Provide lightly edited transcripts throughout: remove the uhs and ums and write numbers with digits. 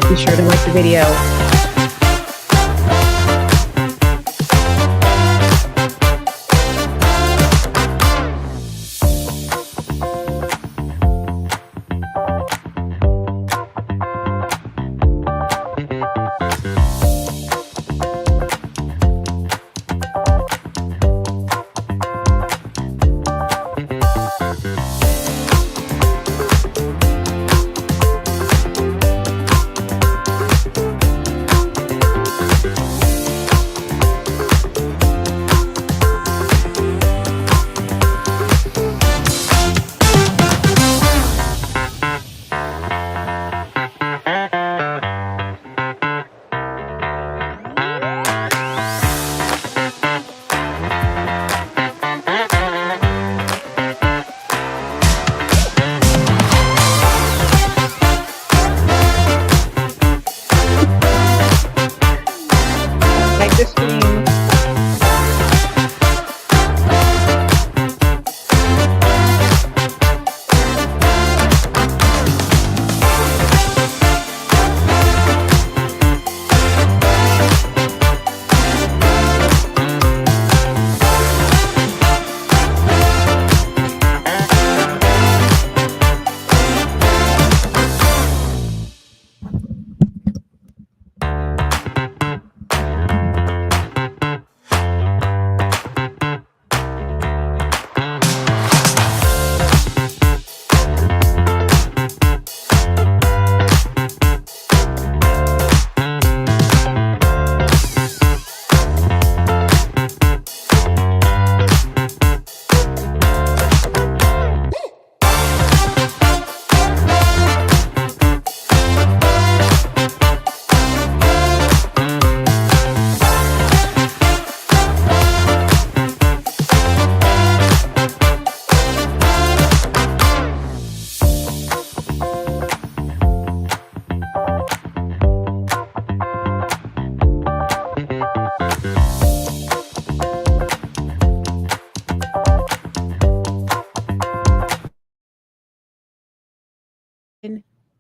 Be sure to like the video. Like the stream.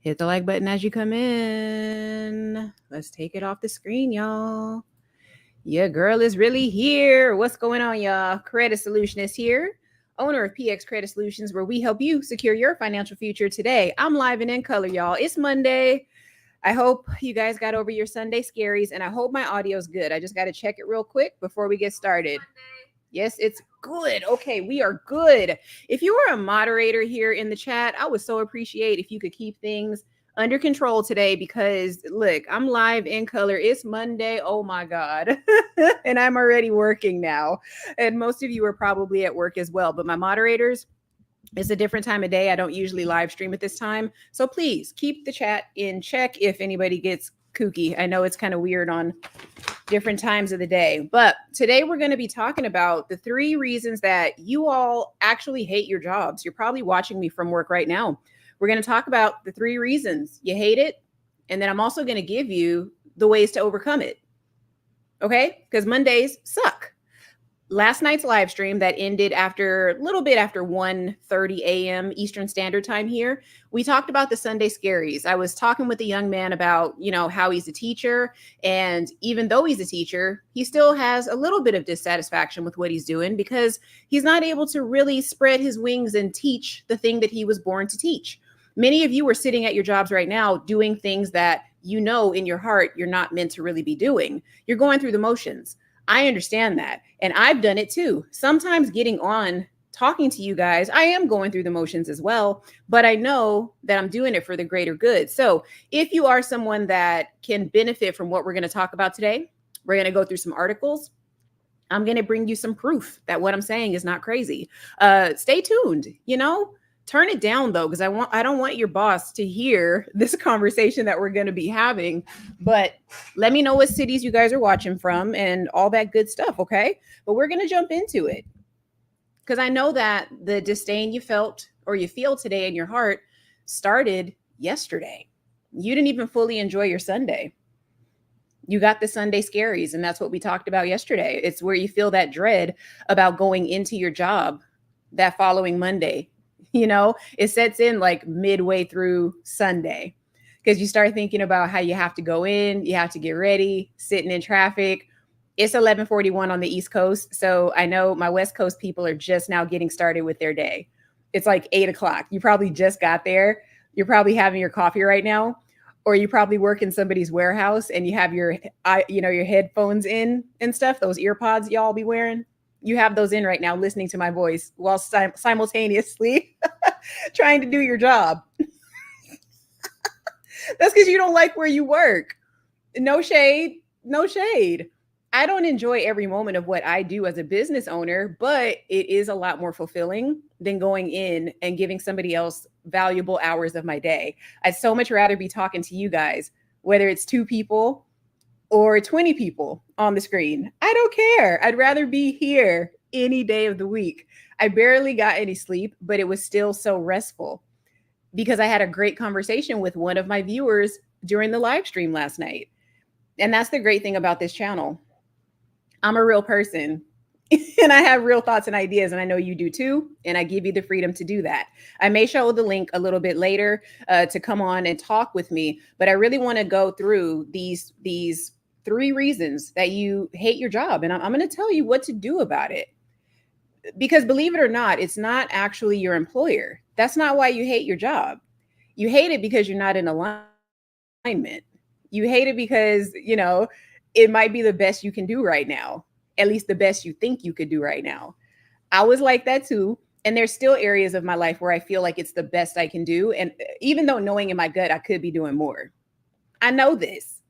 Hit the like button as you come in. Let's take it off the screen, y'all. Your girl is really here. What's going on, y'all? Credit Solutionist here, owner of PX Credit Solutions, where we help you secure your financial future today. I'm live and in color, y'all. It's Monday. I hope you guys got over your Sunday scaries, and I hope my audio's good. I just got to check it real quick before we get started. Yes, it's good. Okay, we are good. If you are a moderator here in the chat, I would so appreciate if you could keep things under control today, because look, I'm live in color. It's Monday. Oh my God. And I'm already working now. And most of you are probably at work as well. But my moderators, it's a different time of day. I don't usually live stream at this time. So please keep the chat in check if anybody gets kooky. I know it's kind of weird on different times of the day, but today we're going to be talking about the 3 reasons that you all actually hate your jobs. You're probably watching me from work right now. We're going to talk about the 3 reasons you hate it. And then I'm also going to give you the ways to overcome it. Okay? Because Mondays suck. Last night's live stream that ended after a little bit after 1:30 a.m. Eastern Standard Time here, we talked about the Sunday scaries. I was talking with a young man about, how he's a teacher. And even though he's a teacher, he still has a little bit of dissatisfaction with what he's doing because he's not able to really spread his wings and teach the thing that he was born to teach. Many of you are sitting at your jobs right now doing things that in your heart you're not meant to really be doing. You're going through the motions. I understand that. And I've done it too. Sometimes getting on, talking to you guys, I am going through the motions as well, but I know that I'm doing it for the greater good. So if you are someone that can benefit from what we're going to talk about today, we're going to go through some articles. I'm going to bring you some proof that what I'm saying is not crazy. Stay tuned, Turn it down though, because I don't want your boss to hear this conversation that we're going to be having. But let me know what cities you guys are watching from and all that good stuff, okay? But we're going to jump into it because I know that the disdain you felt or you feel today in your heart started yesterday. You didn't even fully enjoy your Sunday. You got the Sunday scaries, and that's what we talked about yesterday. It's where you feel that dread about going into your job that following Monday. It sets in like midway through Sunday. because you start thinking about how you have to go in, you have to get ready, sitting in traffic. It's 11:41 on the East Coast, so I know my West Coast people are just now getting started with their day. It's like 8 o'clock. You probably just got there. You're probably having your coffee right now, or you probably work in somebody's warehouse and you have your, your headphones in and stuff. Those ear pods y'all be wearing. You have those in right now, listening to my voice while simultaneously trying to do your job. That's because you don't like where you work. No shade, no shade. I don't enjoy every moment of what I do as a business owner, but it is a lot more fulfilling than going in and giving somebody else valuable hours of my day. I'd so much rather be talking to you guys, whether it's 2 people or 20 people on the screen. I don't care. I'd rather be here any day of the week. I barely got any sleep, but it was still so restful because I had a great conversation with one of my viewers during the live stream last night. And that's the great thing about this channel. I'm a real person and I have real thoughts and ideas, and I know you do too. And I give you the freedom to do that. I may show the link a little bit later to come on and talk with me, but I really want to go through these 3 reasons that you hate your job. And I'm going to tell you what to do about it. Because believe it or not, it's not actually your employer. That's not why you hate your job. You hate it because you're not in alignment. You hate it because, it might be the best you can do right now, at least the best you think you could do right now. I was like that too. And there's still areas of my life where I feel like it's the best I can do. And even though knowing in my gut, I could be doing more. I know this.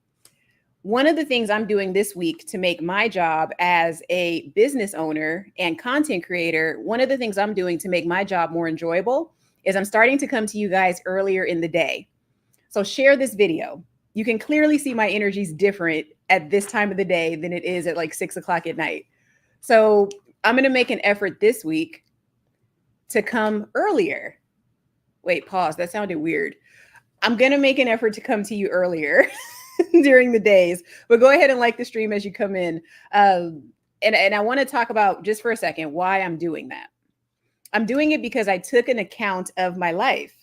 One of the things I'm doing this week to make my job as a business owner and content creator, one of the things I'm doing to make my job more enjoyable is I'm starting to come to you guys earlier in the day. So share this video. You can clearly see my energy is different at this time of the day than it is at like 6 o'clock at night. So I'm going to make an effort this week to come earlier. Wait, pause. That sounded weird. I'm going to make an effort to come to you earlier during the days, but go ahead and like the stream as you come in. And I want to talk about just for a second why I'm doing that. I'm doing it because I took an account of my life.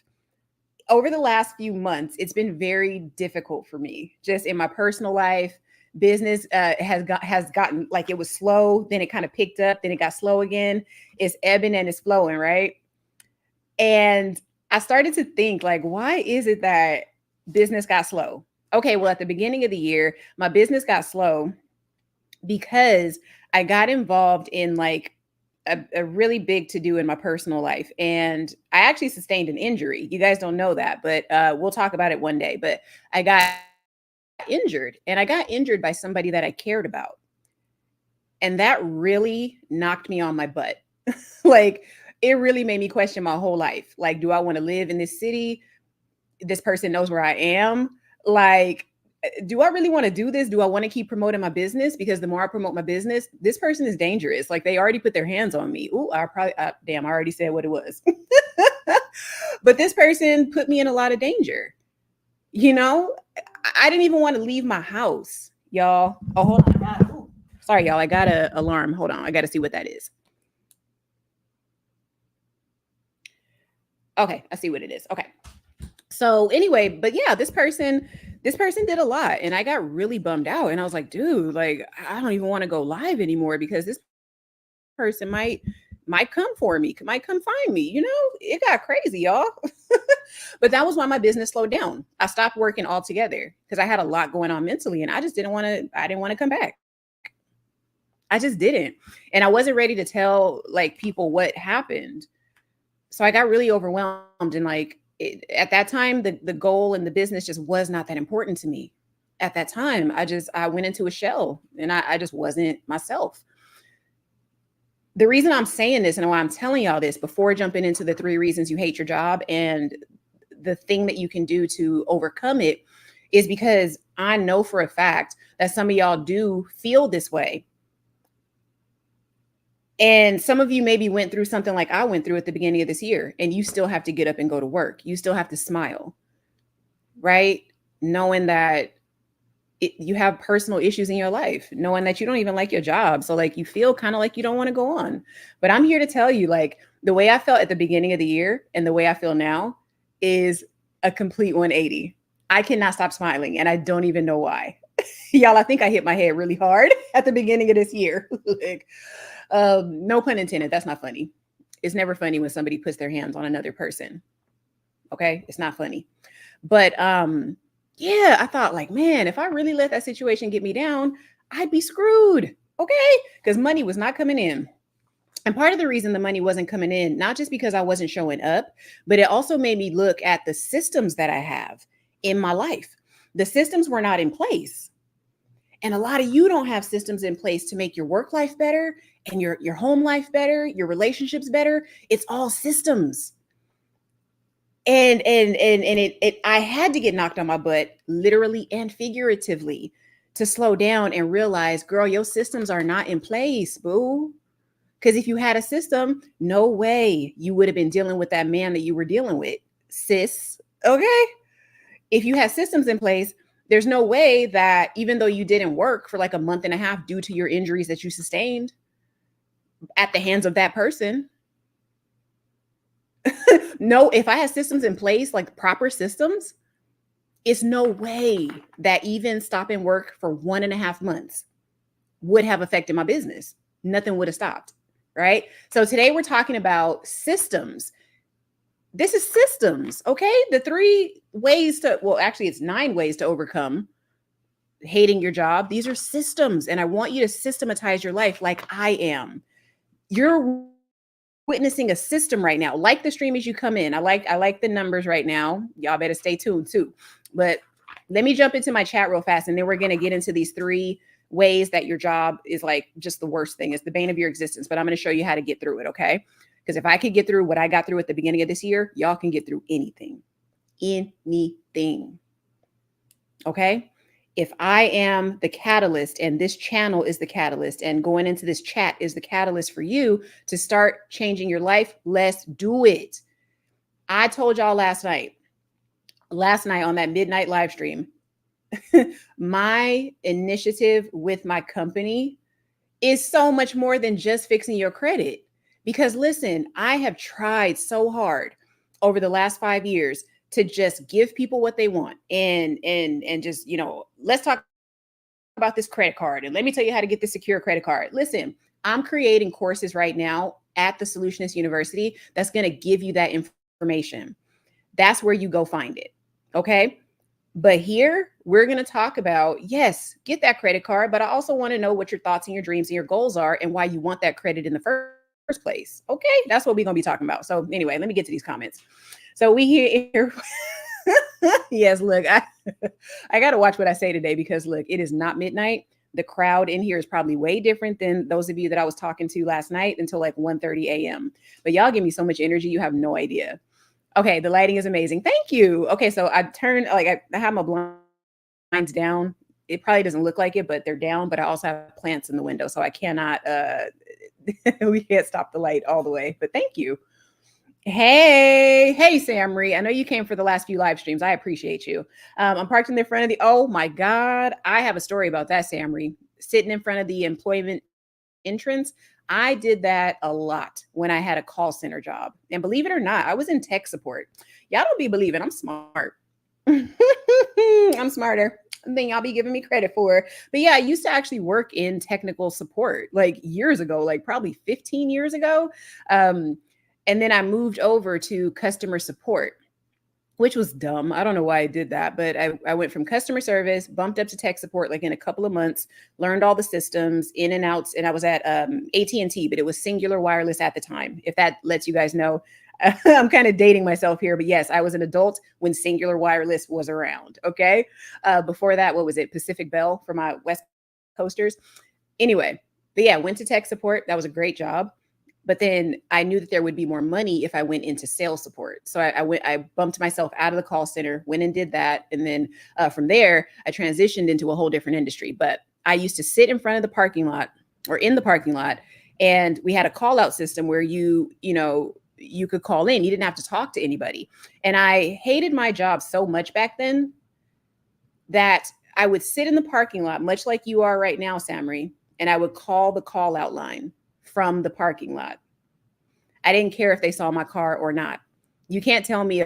Over the last few months, it's been very difficult for me, just in my personal life. Business has gotten like, it was slow, then it kind of picked up, then it got slow again. It's ebbing and it's flowing, right? And I started to think, like, why is it that business got slow? Okay, well, at the beginning of the year, my business got slow because I got involved in like a really big to do in my personal life. And I actually sustained an injury. You guys don't know that, but we'll talk about it one day. But I got injured, and I got injured by somebody that I cared about. And that really knocked me on my butt. Like, it really made me question my whole life. Like, do I want to live in this city? This person knows where I am. Like, do I really want to do this? Do I want to keep promoting my business? Because the more I promote my business, this person is dangerous. Like, they already put their hands on me. Ooh, damn, I already said what it was. But this person put me in a lot of danger. I didn't even want to leave my house, y'all. Oh, hold on. Sorry, y'all. I got an alarm. Hold on. I got to see what that is. Okay, I see what it is. Okay. So anyway, but yeah, this person did a lot, and I got really bummed out. And I was like, dude, like, I don't even want to go live anymore because this person might come for me, might come find me. It got crazy, y'all. But that was why my business slowed down. I stopped working altogether because I had a lot going on mentally, and I didn't want to come back. I just didn't. And I wasn't ready to tell like people what happened. So I got really overwhelmed, and like, at that time, the goal and the business just was not that important to me. At that time, I went into a shell, and I just wasn't myself. The reason I'm saying this and why I'm telling y'all this before jumping into the 3 reasons you hate your job and the thing that you can do to overcome it is because I know for a fact that some of y'all do feel this way. And some of you maybe went through something like I went through at the beginning of this year, and you still have to get up and go to work. You still have to smile, right? Knowing that you have personal issues in your life, knowing that you don't even like your job. So like, you feel kind of like you don't want to go on. But I'm here to tell you, like, the way I felt at the beginning of the year and the way I feel now is a complete 180. I cannot stop smiling, and I don't even know why. Y'all, I think I hit my head really hard at the beginning of this year. Like, no pun intended. That's not funny. It's never funny when somebody puts their hands on another person. Okay, it's not funny. But yeah, I thought like, man, if I really let that situation get me down, I'd be screwed. Okay, because money was not coming in. And part of the reason the money wasn't coming in, not just because I wasn't showing up, but it also made me look at the systems that I have in my life. The systems were not in place. And a lot of you don't have systems in place to make your work life better and your home life better, your relationships better. It's all systems. And I had to get knocked on my butt literally and figuratively to slow down and realize, girl, your systems are not in place, boo. Because if you had a system, no way you would have been dealing with that man that you were dealing with, sis. Okay. If you had systems in place, there's no way that even though you didn't work for like a month and a half due to your injuries that you sustained at the hands of that person. No, if I had systems in place, like proper systems, it's no way that even stopping work for 1.5 months would have affected my business. Nothing would have stopped. Right. So today we're talking about systems. This is systems. Okay. The 3 ways to, well, actually, it's 9 ways to overcome hating your job. These are systems. And I want you to systematize your life like I am. You're witnessing a system right now. Like the stream as you come in. I like the numbers right now. Y'all better stay tuned too. But let me jump into my chat real fast, and then we're going to get into these 3 ways that your job is like just the worst thing. It's the bane of your existence, but I'm going to show you how to get through it. Okay. Because if I could get through what I got through at the beginning of this year, y'all can get through anything. Okay. If I am the catalyst and this channel is the catalyst and going into this chat is the catalyst for you to start changing your life, let's do it. I told y'all last night on that midnight live stream, my initiative with my company is so much more than just fixing your credit. Because listen, I have tried so hard over the last 5 years to just give people what they want and just, let's talk about this credit card and let me tell you how to get the secure credit card. Listen, I'm creating courses right now at the Solutionist University that's going to give you that information. That's where you go find it. Okay. But here we're going to talk about, yes, get that credit card, but I also want to know what your thoughts and your dreams and your goals are and why you want that credit in the first place. Okay. That's what we're going to be talking about. So anyway, let me get to these comments. So we here. Yes, look, I got to watch what I say today because look, it is not midnight. The crowd in here is probably way different than those of you that I was talking to last night until like 1:30 a.m. But y'all give me so much energy. You have no idea. Okay. The lighting is amazing. Thank you. Okay. So I turned, like I have my blinds down. It probably doesn't look like it, but they're down, but I also have plants in the window. So I cannot, we can't stop the light all the way, but thank you. Hey, Sam Marie. I know you came for the last few live streams. I appreciate you. I'm parked in the front of the, oh my God. I have a story about that, Sam Marie. Sitting in front of the employment entrance. I did that a lot when I had a call center job. And believe it or not, I was in tech support. Y'all don't be believing I'm smart. I'm smarter than y'all be giving me credit for. But yeah, I used to actually work in technical support like years ago, like probably 15 years ago. And then I moved over to customer support, which was dumb. I don't know why I did that, but I went from customer service, bumped up to tech support like in a couple of months, learned all the systems in and outs. And I was at AT&T, but it was Singular Wireless at the time. If that lets you guys know, I'm kind of dating myself here, but yes, I was an adult when Singular Wireless was around. Okay. Before that, what was it? Pacific Bell for my West Coasters. Anyway, but yeah, went to tech support. That was a great job. But then I knew that there would be more money if I went into sales support. So I bumped myself out of the call center, went and did that. And then from there, I transitioned into a whole different industry. But I used to sit in front of the parking lot or in the parking lot. And we had a call out system where you could call in. You didn't have to talk to anybody. And I hated my job so much back then that I would sit in the parking lot, much like you are right now, Samri, and I would call the call out line from the parking lot. I didn't care if they saw my car or not. You can't tell me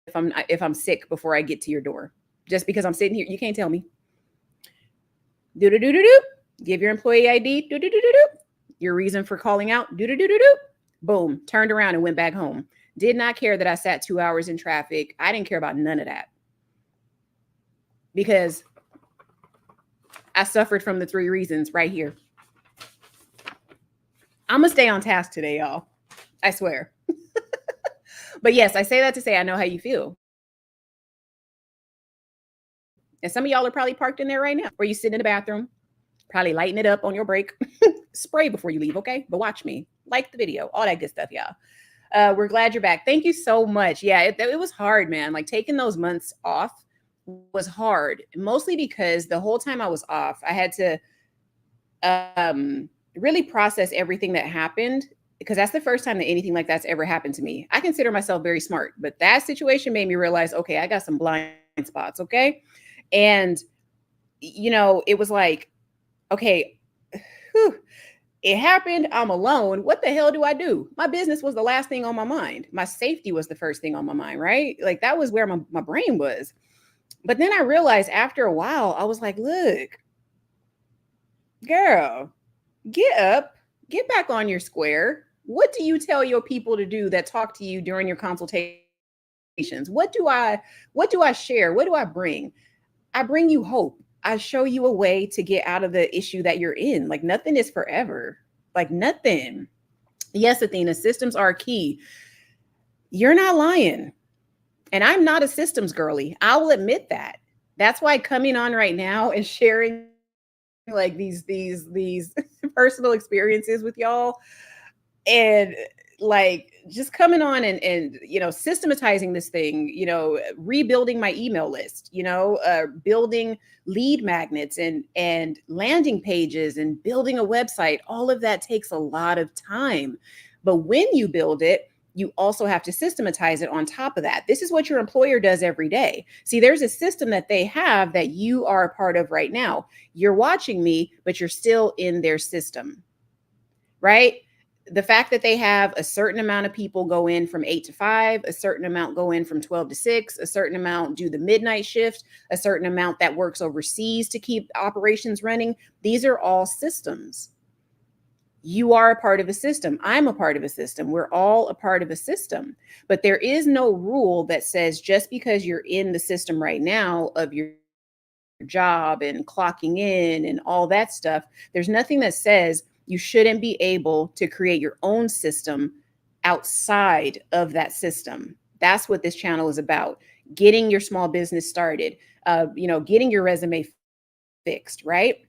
if I'm sick before I get to your door. Just because I'm sitting here, you can't tell me. Do do do do do. Give your employee ID. Do do do do do. Your reason for calling out. Do do do do do. Boom. Turned around and went back home. Did not care that I sat 2 hours in traffic. I didn't care about none of that because I suffered from the 3 reasons right here. I'm gonna stay on task today, y'all. I swear. But yes, I say that to say I know how you feel. And some of y'all are probably parked in there right now, or you sit in the bathroom, probably lighting it up on your break. Spray before you leave, okay? But watch me. Like the video, all that good stuff, y'all. We're glad you're back. Thank you so much. Yeah, it was hard, man. Like taking those months off was hard, mostly because the whole time I was off, I had to really process everything that happened, because that's the first time that anything like that's ever happened to me. I consider myself very smart, but that situation made me realize, okay, I got some blind spots, okay? And, you know, it was like, okay, whew, it happened. I'm alone. What the hell do I do? My business was the last thing on my mind. My safety was the first thing on my mind, right? Like that was where my brain was. But then I realized after a while, I was like, look, girl, get up, get back on your square. What do you tell your people to do that talk to you during your consultations? What do I share? What do I bring? I bring you hope. I show you a way to get out of the issue that you're in. Like nothing is forever. Like nothing. Yes, Athena, systems are key. You're not lying. And I'm not a systems girly. I will admit that. That's why coming on right now and sharing like these personal experiences with y'all, and like just coming on and you know, systematizing this thing, you know, rebuilding my email list, you know, building lead magnets and landing pages and building a website. All of that takes a lot of time. But when you build it, you also have to systematize it on top of that. This is what your employer does every day. See, there's a system that they have that you are a part of right now. You're watching me, but you're still in their system, right? The fact that they have a certain amount of people go in from 8 to 5, a certain amount go in from 12 to 6, a certain amount do the midnight shift, a certain amount that works overseas to keep operations running. These are all systems. You are a part of a system. I'm a part of a system. We're all a part of a system. But there is no rule that says just because you're in the system right now of your job and clocking in and all that stuff, there's nothing that says you shouldn't be able to create your own system outside of that system. That's what this channel is about. Getting your small business started, you know, getting your resume fixed, right?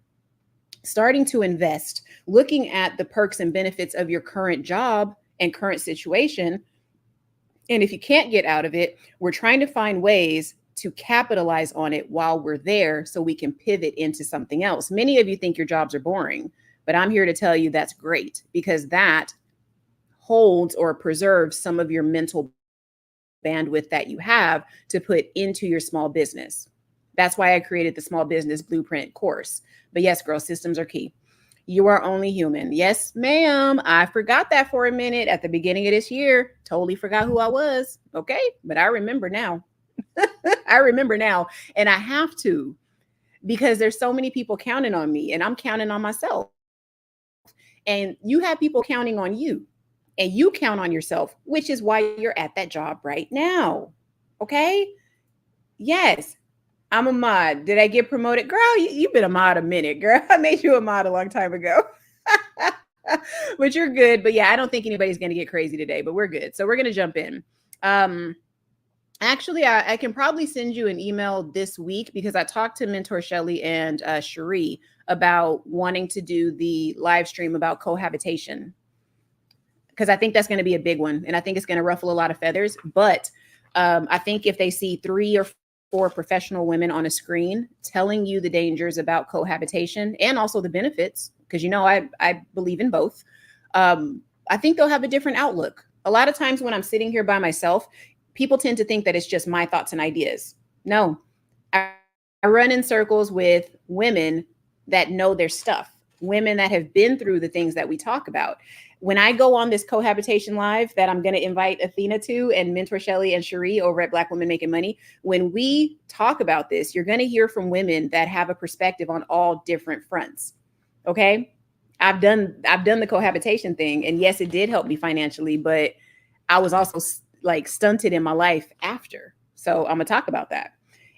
Starting to invest, looking at the perks and benefits of your current job and current situation. And if you can't get out of it, we're trying to find ways to capitalize on it while we're there so we can pivot into something else. Many of you think your jobs are boring, but I'm here to tell you that's great, because that holds or preserves some of your mental bandwidth that you have to put into your small business. That's why I created the Small Business Blueprint course. But yes, girl, systems are key. You are only human. Yes, ma'am. I forgot that for a minute at the beginning of this year. Totally forgot who I was. Okay. But I remember now. I remember now. And I have to, because there's so many people counting on me and I'm counting on myself. And you have people counting on you and you count on yourself, which is why you're at that job right now. Okay. Yes. I'm a mod. Did I get promoted? Girl, you've been a mod a minute, girl. I made you a mod a long time ago. But you're good. But yeah, I don't think anybody's going to get crazy today, but we're good. So we're going to jump in. Actually, I can probably send you an email this week, because I talked to Mentor Shelly and Cherie about wanting to do the live stream about cohabitation, because I think that's going to be a big one. And I think it's going to ruffle a lot of feathers. But I think if they see 3 or 4 professional women on a screen telling you the dangers about cohabitation and also the benefits, because, you know, I believe in both, I think they'll have a different outlook. A lot of times when I'm sitting here by myself, people tend to think that it's just my thoughts and ideas. No, I run in circles with women that know their stuff. women that have been through the things that we talk about. When I go on this cohabitation live that I'm going to invite Athena to and Mentor Shelly and Cherie over at Black Women Making Money, when we talk about this, you're going to hear from women that have a perspective on all different fronts. Okay. I've done the cohabitation thing, and yes, it did help me financially, but I was also like stunted in my life after. So I'm gonna talk about that.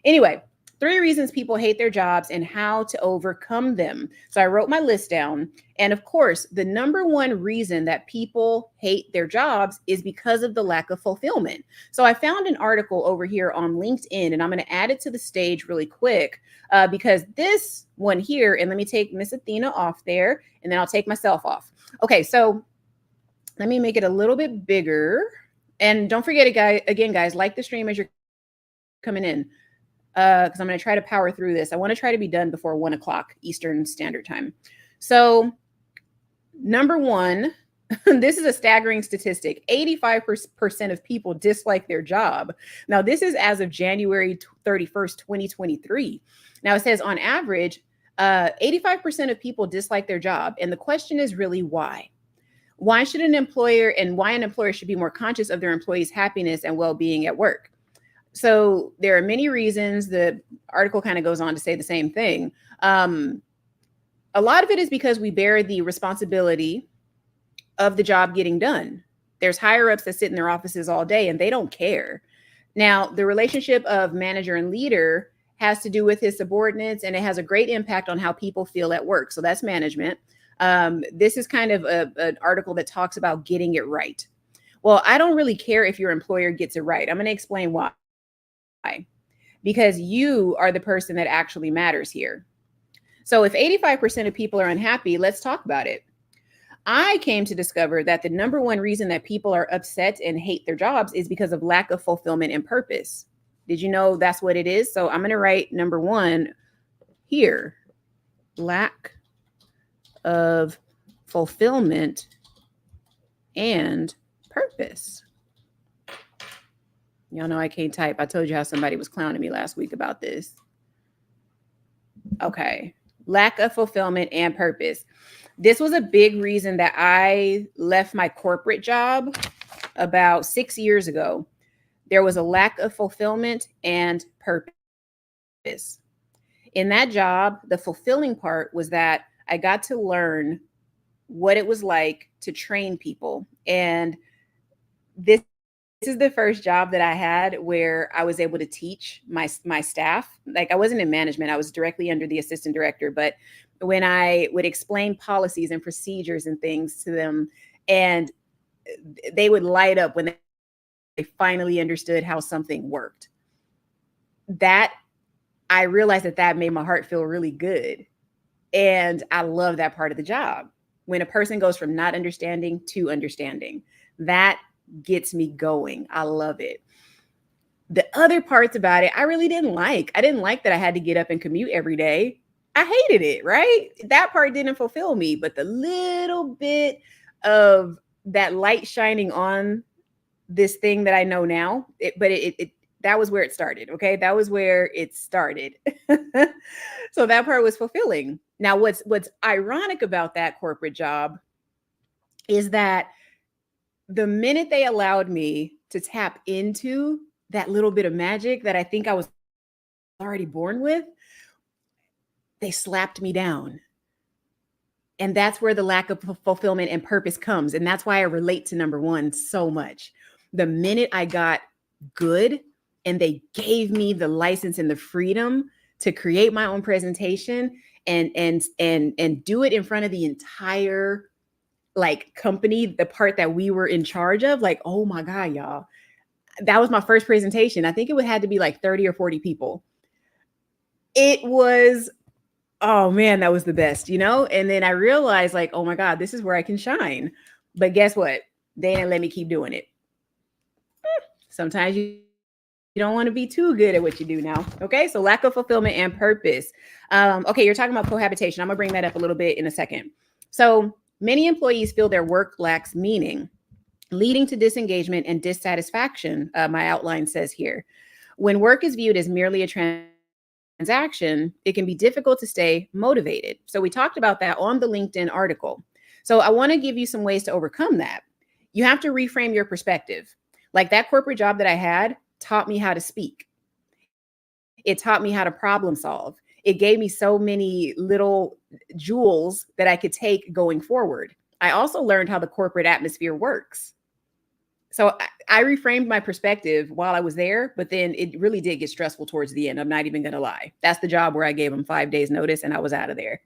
Anyway, 3 reasons people hate their jobs and how to overcome them. So I wrote my list down. And of course, the number 1 reason that people hate their jobs is because of the lack of fulfillment. So I found an article over here on LinkedIn, and I'm going to add it to the stage really quick because this one here, and let me take Miss Athena off there, and then I'll take myself off. Okay, so let me make it a little bit bigger. And don't forget, guys, like the stream as you're coming in. Because I'm going to try to power through this. I want to try to be done before 1 o'clock Eastern Standard Time. So number 1, this is a staggering statistic. 85% of people dislike their job. Now, this is as of January 31st, 2023. Now, it says on average, 85% of people dislike their job. And the question is really why? Why should an employer should be more conscious of their employees' happiness and well-being at work? So there are many reasons. The article kind of goes on to say the same thing. A lot of it is because we bear the responsibility of the job getting done. There's higher ups that sit in their offices all day and they don't care. Now, the relationship of manager and leader has to do with his subordinates, and it has a great impact on how people feel at work. So that's management. This is kind of an article that talks about getting it right. Well, I don't really care if your employer gets it right. I'm going to explain why. Because you are the person that actually matters here. So if 85% of people are unhappy, let's talk about it. I came to discover that the number 1 reason that people are upset and hate their jobs is because of lack of fulfillment and purpose. Did you know that's what it is? So I'm going to write number 1 here. Lack of fulfillment and purpose. Y'all know I can't type. I told you how somebody was clowning me last week about this. Okay. Lack of fulfillment and purpose. This was a big reason that I left my corporate job about 6 years ago. There was a lack of fulfillment and purpose. In that job, the fulfilling part was that I got to learn what it was like to train people. And this is the first job that I had where I was able to teach my staff. Like, I wasn't in management. I was directly under the assistant director. But when I would explain policies and procedures and things to them, and they would light up when they finally understood how something worked, that I realized that made my heart feel really good. And I love that part of the job. When a person goes from not understanding to understanding, that gets me going. I love it. The other parts about it, I really didn't like. I didn't like that I had to get up and commute every day. I hated it, right? That part didn't fulfill me, but the little bit of that light shining on this thing that I know now, that was where it started. Okay. That was where it started. So that part was fulfilling. Now, what's ironic about that corporate job is that the minute they allowed me to tap into that little bit of magic that I think I was already born with, they slapped me down. And that's where the lack of fulfillment and purpose comes. And that's why I relate to number 1 so much. The minute I got good and they gave me the license and the freedom to create my own presentation and do it in front of the entire company, the part that we were in charge of, oh my God, y'all, that was my first presentation. I think it had to be 30 or 40 people. It was, oh man, that was the best, And then I realized oh my God, this is where I can shine. But guess what? They didn't let me keep doing it. Sometimes you don't want to be too good at what you do now. Okay. So lack of fulfillment and purpose. Okay. You're talking about cohabitation. I'm gonna bring that up a little bit in a second. So many employees feel their work lacks meaning, leading to disengagement and dissatisfaction. My outline says here, when work is viewed as merely a transaction, it can be difficult to stay motivated. So we talked about that on the LinkedIn article. So I want to give you some ways to overcome that. You have to reframe your perspective. Like that corporate job that I had taught me how to speak. It taught me how to problem solve. It gave me so many little jewels that I could take going forward. I also learned how the corporate atmosphere works. So I reframed my perspective while I was there, but then it really did get stressful towards the end. I'm not even going to lie. That's the job where I gave them 5 days notice and I was out of there.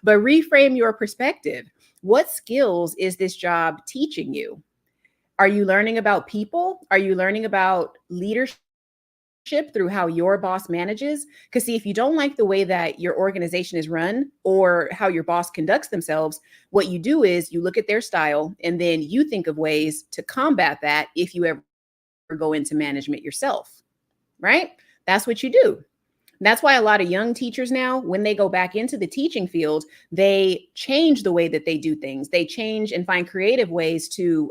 But reframe your perspective. What skills is this job teaching you? Are you learning about people? Are you learning about leadership through how your boss manages? Because see, if you don't like the way that your organization is run or how your boss conducts themselves, what you do is you look at their style and then you think of ways to combat that if you ever go into management yourself, right? That's what you do. That's why a lot of young teachers now, when they go back into the teaching field, they change the way that they do things. They change and find creative ways to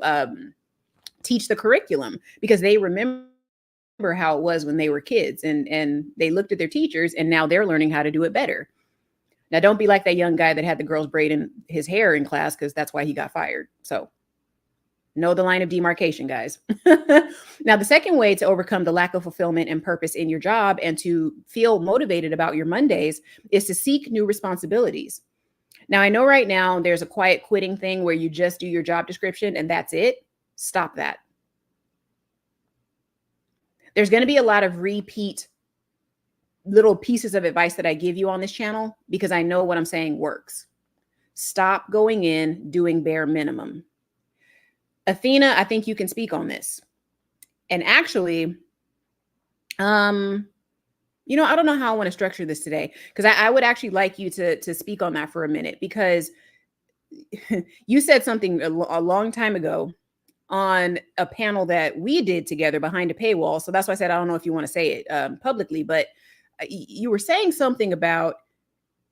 teach the curriculum because they remember how it was when they were kids and they looked at their teachers and now they're learning how to do it better. Now, don't be like that young guy that had the girls braiding his hair in class because that's why he got fired. So know the line of demarcation, guys. Now, the second way to overcome the lack of fulfillment and purpose in your job and to feel motivated about your Mondays is to seek new responsibilities. Now, I know right now there's a quiet quitting thing where you just do your job description and that's it. Stop that. There's going to be a lot of repeat little pieces of advice that I give you on this channel because I know what I'm saying works. Stop going in doing bare minimum. Athena, I think you can speak on this. And actually, I don't know how I want to structure this today because I would actually like you to speak on that for a minute because you said something a long time ago on a panel that we did together behind a paywall. So that's why I said, I don't know if you want to say it publicly, but you were saying something about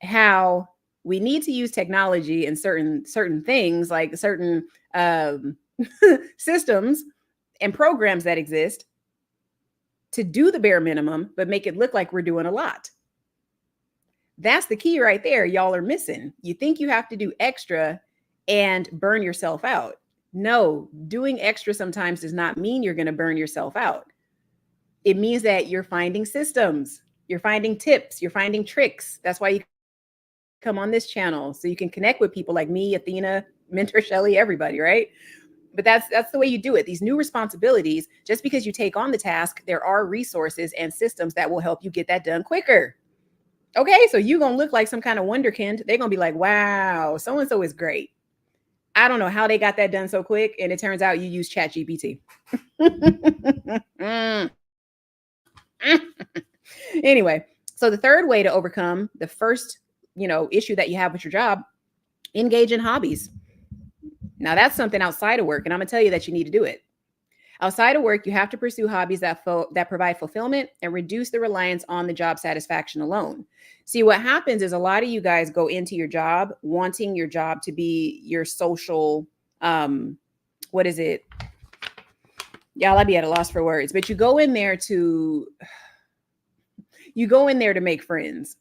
how we need to use technology in certain things, like certain systems and programs that exist to do the bare minimum, but make it look like we're doing a lot. That's the key right there. Y'all are missing. You think you have to do extra and burn yourself out. No, doing extra sometimes does not mean you're going to burn yourself out. It means that you're finding systems, you're finding tips, you're finding tricks. That's why you come on this channel so you can connect with people like me, Athena, Mentor Shelly, everybody, right? But that's the way you do it. These new responsibilities, just because you take on the task, there are resources and systems that will help you get that done quicker. Okay, so you're going to look like some kind of wonderkind. They're going to be like, wow, so-and-so is great. I don't know how they got that done so quick. And it turns out you use ChatGPT. Anyway, so the third way to overcome the first, issue that you have with your job, engage in hobbies. Now that's something outside of work. And I'm going to tell you that you need to do it. Outside of work, you have to pursue hobbies that provide fulfillment and reduce the reliance on the job satisfaction alone. See, what happens is a lot of you guys go into your job wanting your job to be your social, what is it? Y'all, I'd be at a loss for words, but you go in there to make friends.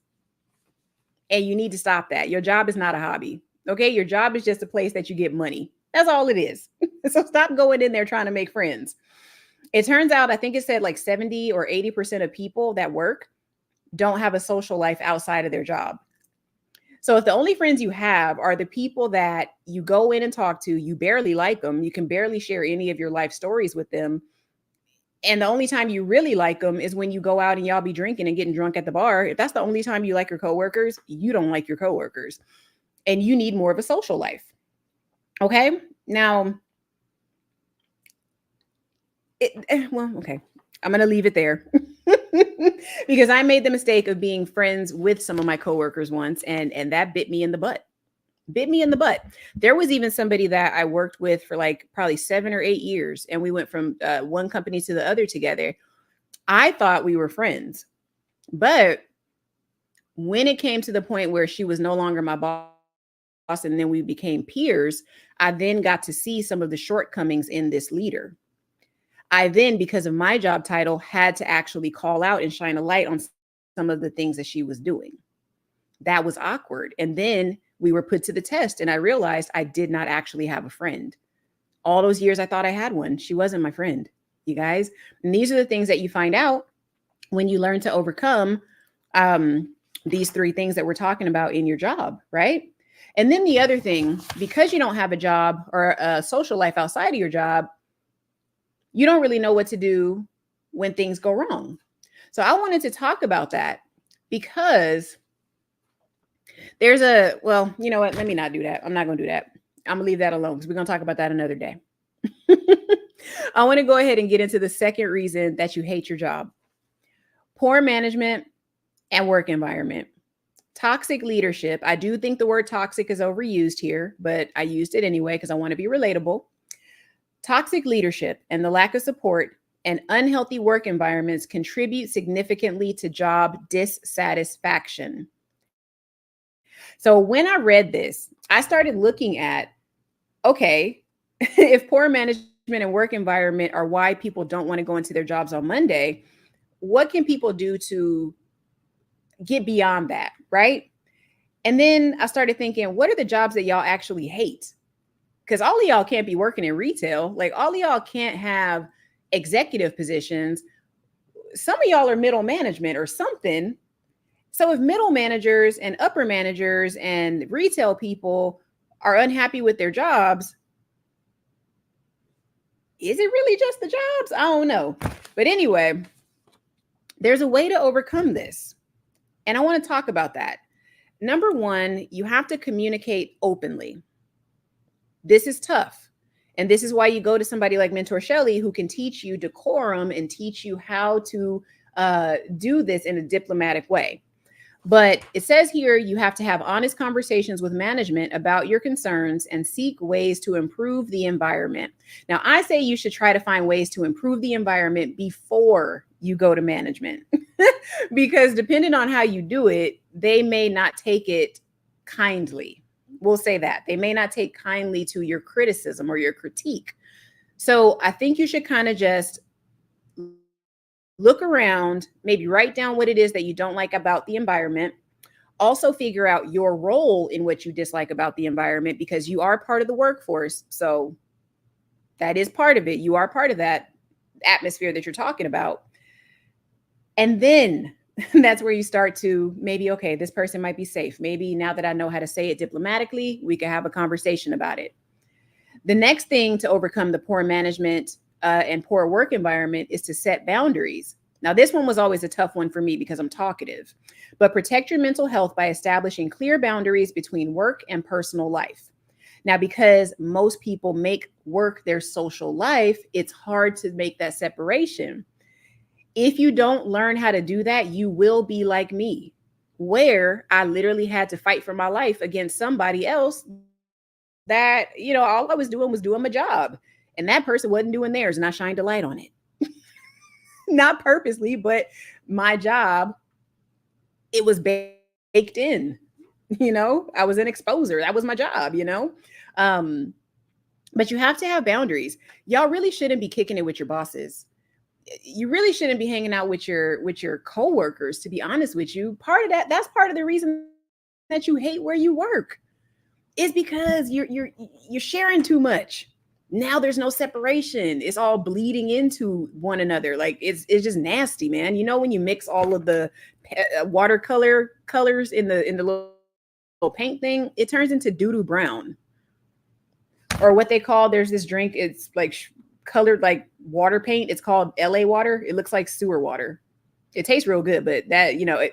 And you need to stop that. Your job is not a hobby. Okay. Your job is just a place that you get money. That's all it is. So stop going in there trying to make friends. It turns out, I think it said like 70 or 80% of people that work don't have a social life outside of their job. So if the only friends you have are the people that you go in and talk to, you barely like them, you can barely share any of your life stories with them. And the only time you really like them is when you go out and y'all be drinking and getting drunk at the bar. If that's the only time you like your coworkers, you don't like your coworkers and you need more of a social life. Okay. Now, okay. I'm going to leave it there because I made the mistake of being friends with some of my coworkers once, and that bit me in the butt. There was even somebody that I worked with for like probably 7 or 8 years, and we went from one company to the other together. I thought we were friends, but when it came to the point where she was no longer my boss and then we became peers, I then got to see some of the shortcomings in this leader. I then, because of my job title, had to actually call out and shine a light on some of the things that she was doing. That was awkward. And then we were put to the test, and I realized I did not actually have a friend. All those years I thought I had one. She wasn't my friend, you guys. And these are the things that you find out when you learn to overcome these three things that we're talking about in your job, right? And then the other thing, because you don't have a job or a social life outside of your job, you don't really know what to do when things go wrong. So I wanted to talk about that because there's well, you know what? Let me not do that. I'm not going to do that. I'm going to leave that alone because we're going to talk about that another day. I want to go ahead and get into the second reason that you hate your job. Poor management and work environment. Toxic leadership. I do think the word toxic is overused here, but I used it anyway because I want to be relatable. Toxic leadership and the lack of support and unhealthy work environments contribute significantly to job dissatisfaction. So when I read this, I started looking at, okay, if poor management and work environment are why people don't want to go into their jobs on Monday, what can people do to get beyond that, right? And then I started thinking, what are the jobs that y'all actually hate? Because all of y'all can't be working in retail. Like all of y'all can't have executive positions. Some of y'all are middle management or something. So if middle managers and upper managers and retail people are unhappy with their jobs, is it really just the jobs? I don't know. But anyway, there's a way to overcome this. And I want to talk about that. Number one, you have to communicate openly. This is tough. And this is why you go to somebody like Mentor Shelley, who can teach you decorum and teach you how to do this in a diplomatic way. But it says here, you have to have honest conversations with management about your concerns and seek ways to improve the environment. Now, I say you should try to find ways to improve the environment before you go to management, because depending on how you do it, they may not take it kindly. We'll say that. They may not take kindly to your criticism or your critique. So I think you should kind of just look around, maybe write down what it is that you don't like about the environment. Also figure out your role in what you dislike about the environment, because you are part of the workforce. So that is part of it. You are part of that atmosphere that you're talking about. And then that's where you start to maybe, okay, this person might be safe. Maybe now that I know how to say it diplomatically, we can have a conversation about it. The next thing to overcome the poor management and poor work environment is to set boundaries. Now, this one was always a tough one for me because I'm talkative, but protect your mental health by establishing clear boundaries between work and personal life. Now, because most people make work their social life, it's hard to make that separation. If you don't learn how to do that, you will be like me, where I literally had to fight for my life against somebody else that, you know, all I was doing was doing my job. And that person wasn't doing theirs, and I shined a light on it. Not purposely, but my job, it was baked in. You know, I was an exposer. That was my job, you know. But you have to have boundaries. Y'all really shouldn't be kicking it with your bosses. You really shouldn't be hanging out with your coworkers, to be honest with you. Part of that's part of the reason that you hate where you work, is because you're sharing too much. Now there's no separation. It's all bleeding into one another. Like it's just nasty, man. You know, when you mix all of the watercolor colors in the little paint thing, it turns into doo-doo brown. Or what they call, there's this drink, it's like colored like water paint. It's called LA water. It looks like sewer water. It tastes real good, but that, you know,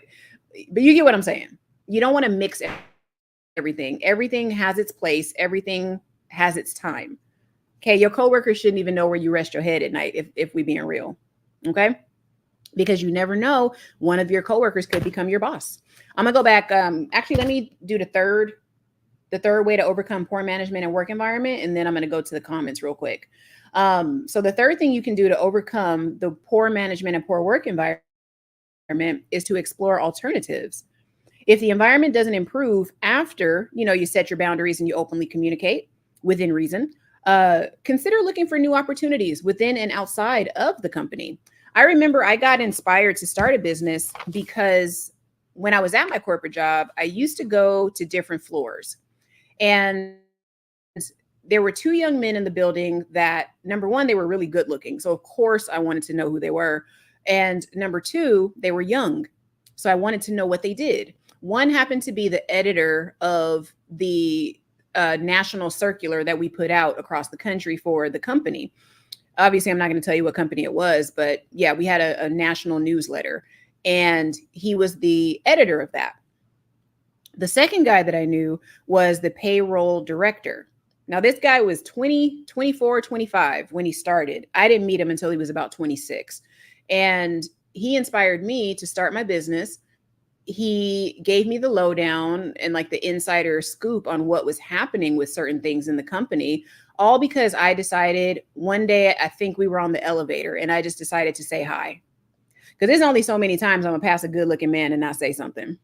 but you get what I'm saying. You don't want to mix everything. Everything has its place. Everything has its time. Okay, your coworkers shouldn't even know where you rest your head at night, if we being real. Okay, because you never know, one of your coworkers could become your boss. I'm gonna go back. Actually, let me do the third way to overcome poor management and work environment, and then I'm gonna go to the comments real quick. So the third thing you can do to overcome the poor management and poor work environment is to explore alternatives. If the environment doesn't improve after, you know, you set your boundaries and you openly communicate within reason, consider looking for new opportunities within and outside of the company. I remember I got inspired to start a business because when I was at my corporate job, I used to go to different floors. And there were two young men in the building that, number one, they were really good looking. So, of course, I wanted to know who they were. And number two, they were young. So I wanted to know what they did. One happened to be the editor of the national circular that we put out across the country for the company. Obviously, I'm not going to tell you what company it was, but yeah, we had a national newsletter, and he was the editor of that. The second guy that I knew was the payroll director. Now, this guy was 20, 24, 25 when he started. I didn't meet him until he was about 26. And he inspired me to start my business. He gave me the lowdown and like the insider scoop on what was happening with certain things in the company, all because I decided one day, I think we were on the elevator, and I just decided to say hi. Because there's only so many times I'm gonna pass a good looking man and not say something.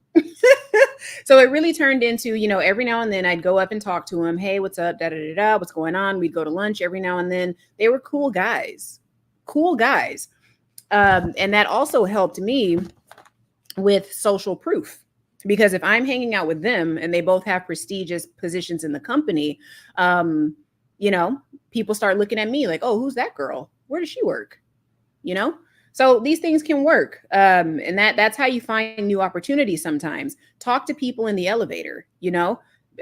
So it really turned into, every now and then I'd go up and talk to him. Hey, what's up? Da da da da. What's going on? We'd go to lunch every now and then. They were cool guys. Cool guys. And that also helped me with social proof, because if I'm hanging out with them and they both have prestigious positions in the company, people start looking at me like, oh, who's that girl? Where does she work? So these things can work. And that's how you find new opportunities sometimes. Talk to people in the elevator,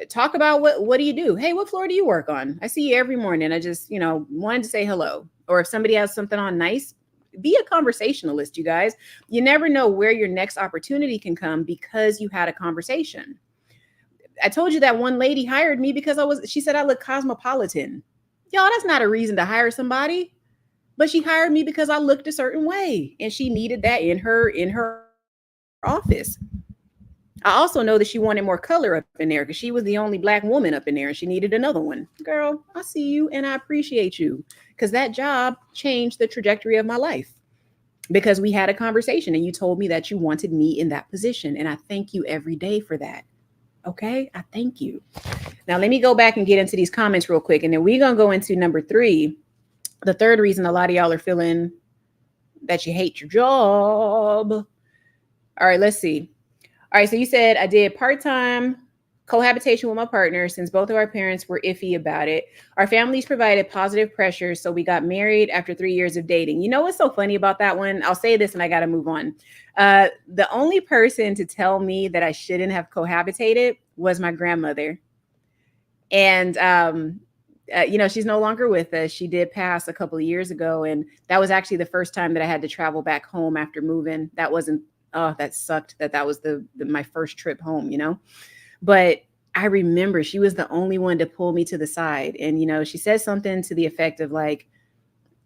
talk about what do you do? Hey, what floor do you work on? I see you every morning. I just, wanted to say hello. Or if somebody has something on nice, be a conversationalist, you guys. You never know where your next opportunity can come because you had a conversation. I told you that one lady hired me because she said I look cosmopolitan. Y'all, that's not a reason to hire somebody. But she hired me because I looked a certain way, and she needed that in her office. I also know that she wanted more color up in there because she was the only Black woman up in there, and she needed another one. Girl, I see you and I appreciate you, because that job changed the trajectory of my life, because we had a conversation and you told me that you wanted me in that position. And I thank you every day for that. Okay, I thank you. Now, let me go back and get into these comments real quick, and then we're going to go into number 3. The third reason a lot of y'all are feeling that you hate your job. All right, let's see. All right, so you said I did part-time cohabitation with my partner since both of our parents were iffy about it. Our families provided positive pressure, so we got married after 3 years of dating. You know what's so funny about that one? I'll say this and I got to move on. The only person to tell me that I shouldn't have cohabitated was my grandmother. And she's no longer with us. She did pass a couple of years ago. And that was actually the first time that I had to travel back home after moving. That sucked that was my first trip home, But I remember she was the only one to pull me to the side. And, she said something to the effect of like,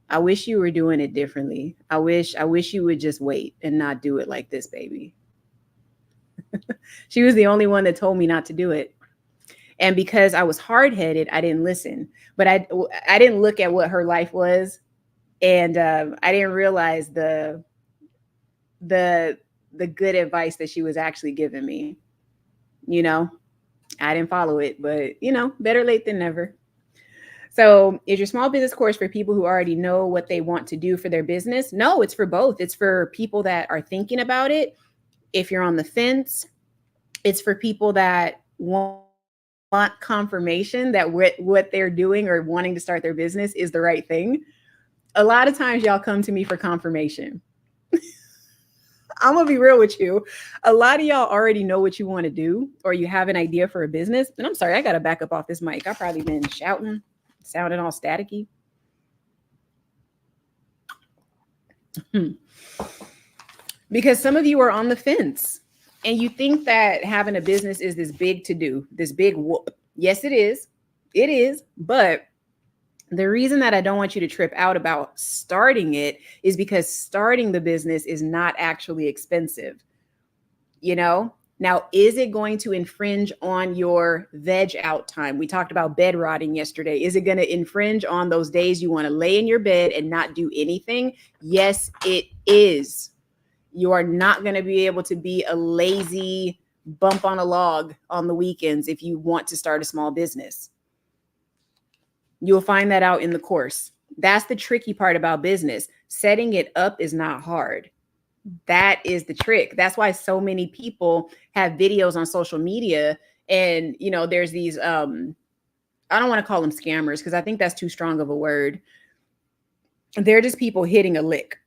I wish you were doing it differently. I wish you would just wait and not do it like this, baby. She was the only one that told me not to do it. And because I was hard-headed, I didn't listen. But I didn't look at what her life was, and I didn't realize the good advice that she was actually giving me. I didn't follow it, but better late than never. So, is your small business course for people who already know what they want to do for their business? No, it's for both. It's for people that are thinking about it. If you're on the fence, it's for people that want confirmation that what they're doing or wanting to start their business is the right thing. A lot of times y'all come to me for confirmation. I'm gonna be real with you. A lot of y'all already know what you want to do, or you have an idea for a business. And I'm sorry, I gotta back up off this mic. I've probably been shouting, sounding all staticky. Because some of you are on the fence. And you think that having a business is this big to do, this big whoop. Yes, it is. It is. But the reason that I don't want you to trip out about starting it is because starting the business is not actually expensive. Now, is it going to infringe on your veg out time? We talked about bed rotting yesterday. Is it going to infringe on those days you want to lay in your bed and not do anything? Yes, it is. You are not going to be able to be a lazy bump on a log on the weekends if you want to start a small business. You'll find that out in the course. That's the tricky part about business. Setting it up is not hard. That is the trick. That's why so many people have videos on social media, and there's these I don't want to call them scammers because I think that's too strong of a word. They're just people hitting a lick.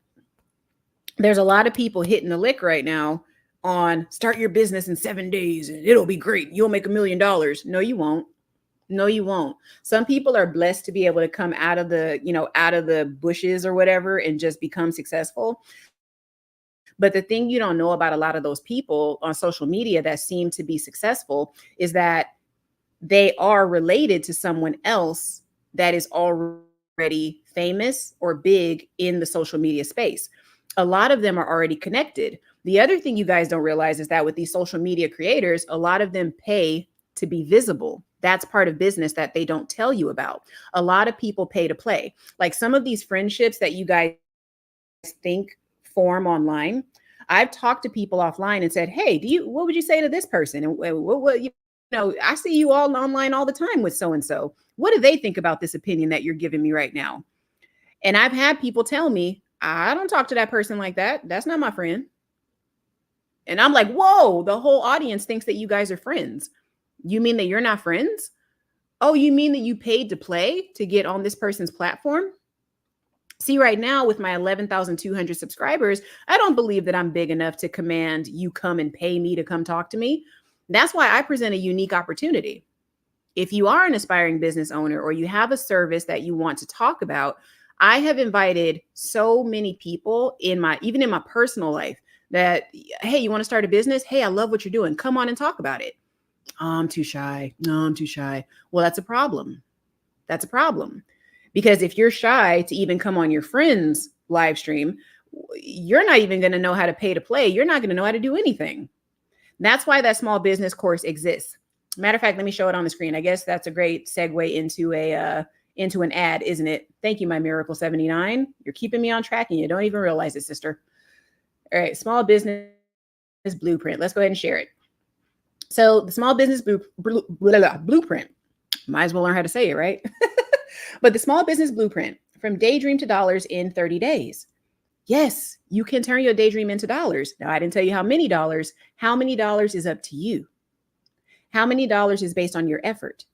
There's a lot of people hitting the lick right now on start your business in 7 days and it'll be great. You'll make $1 million. No, you won't. No, you won't. Some people are blessed to be able to come out of the bushes or whatever and just become successful. But the thing you don't know about a lot of those people on social media that seem to be successful is that they are related to someone else that is already famous or big in the social media space. A lot of them are already connected. The other thing you guys don't realize is that with these social media creators, a lot of them pay to be visible. That's part of business that they don't tell you about. A lot of people pay to play. Like some of these friendships that you guys think form online, I've talked to people offline and said, hey, what would you say to this person? And what I see you all online all the time with so-and-so. What do they think about this opinion that you're giving me right now? And I've had people tell me, I don't talk to that person like that. That's not my friend. And I'm like, whoa, the whole audience thinks that you guys are friends. You mean that you're not friends? Oh, you mean that you paid to play to get on this person's platform? See, right now with my 11,200 subscribers, I don't believe that I'm big enough to command you come and pay me to come talk to me. That's why I present a unique opportunity. If you are an aspiring business owner or you have a service that you want to talk about, I have invited so many people even in my personal life that, hey, you want to start a business? Hey, I love what you're doing. Come on and talk about it. Oh, I'm too shy. No, I'm too shy. Well, that's a problem. That's a problem. Because if you're shy to even come on your friend's live stream, you're not even going to know how to pay to play. You're not going to know how to do anything. That's why that small business course exists. Matter of fact, let me show it on the screen. I guess that's a great segue into an ad, isn't it? Thank you, my Miracle 79. You're keeping me on track and you don't even realize it, sister. All right, small business blueprint. Let's go ahead and share it. So the small business blueprint, might as well learn how to say it, right? But the small business blueprint, from daydream to dollars in 30 days. Yes, you can turn your daydream into dollars. Now, I didn't tell you how many dollars. How many dollars is up to you? How many dollars is based on your effort?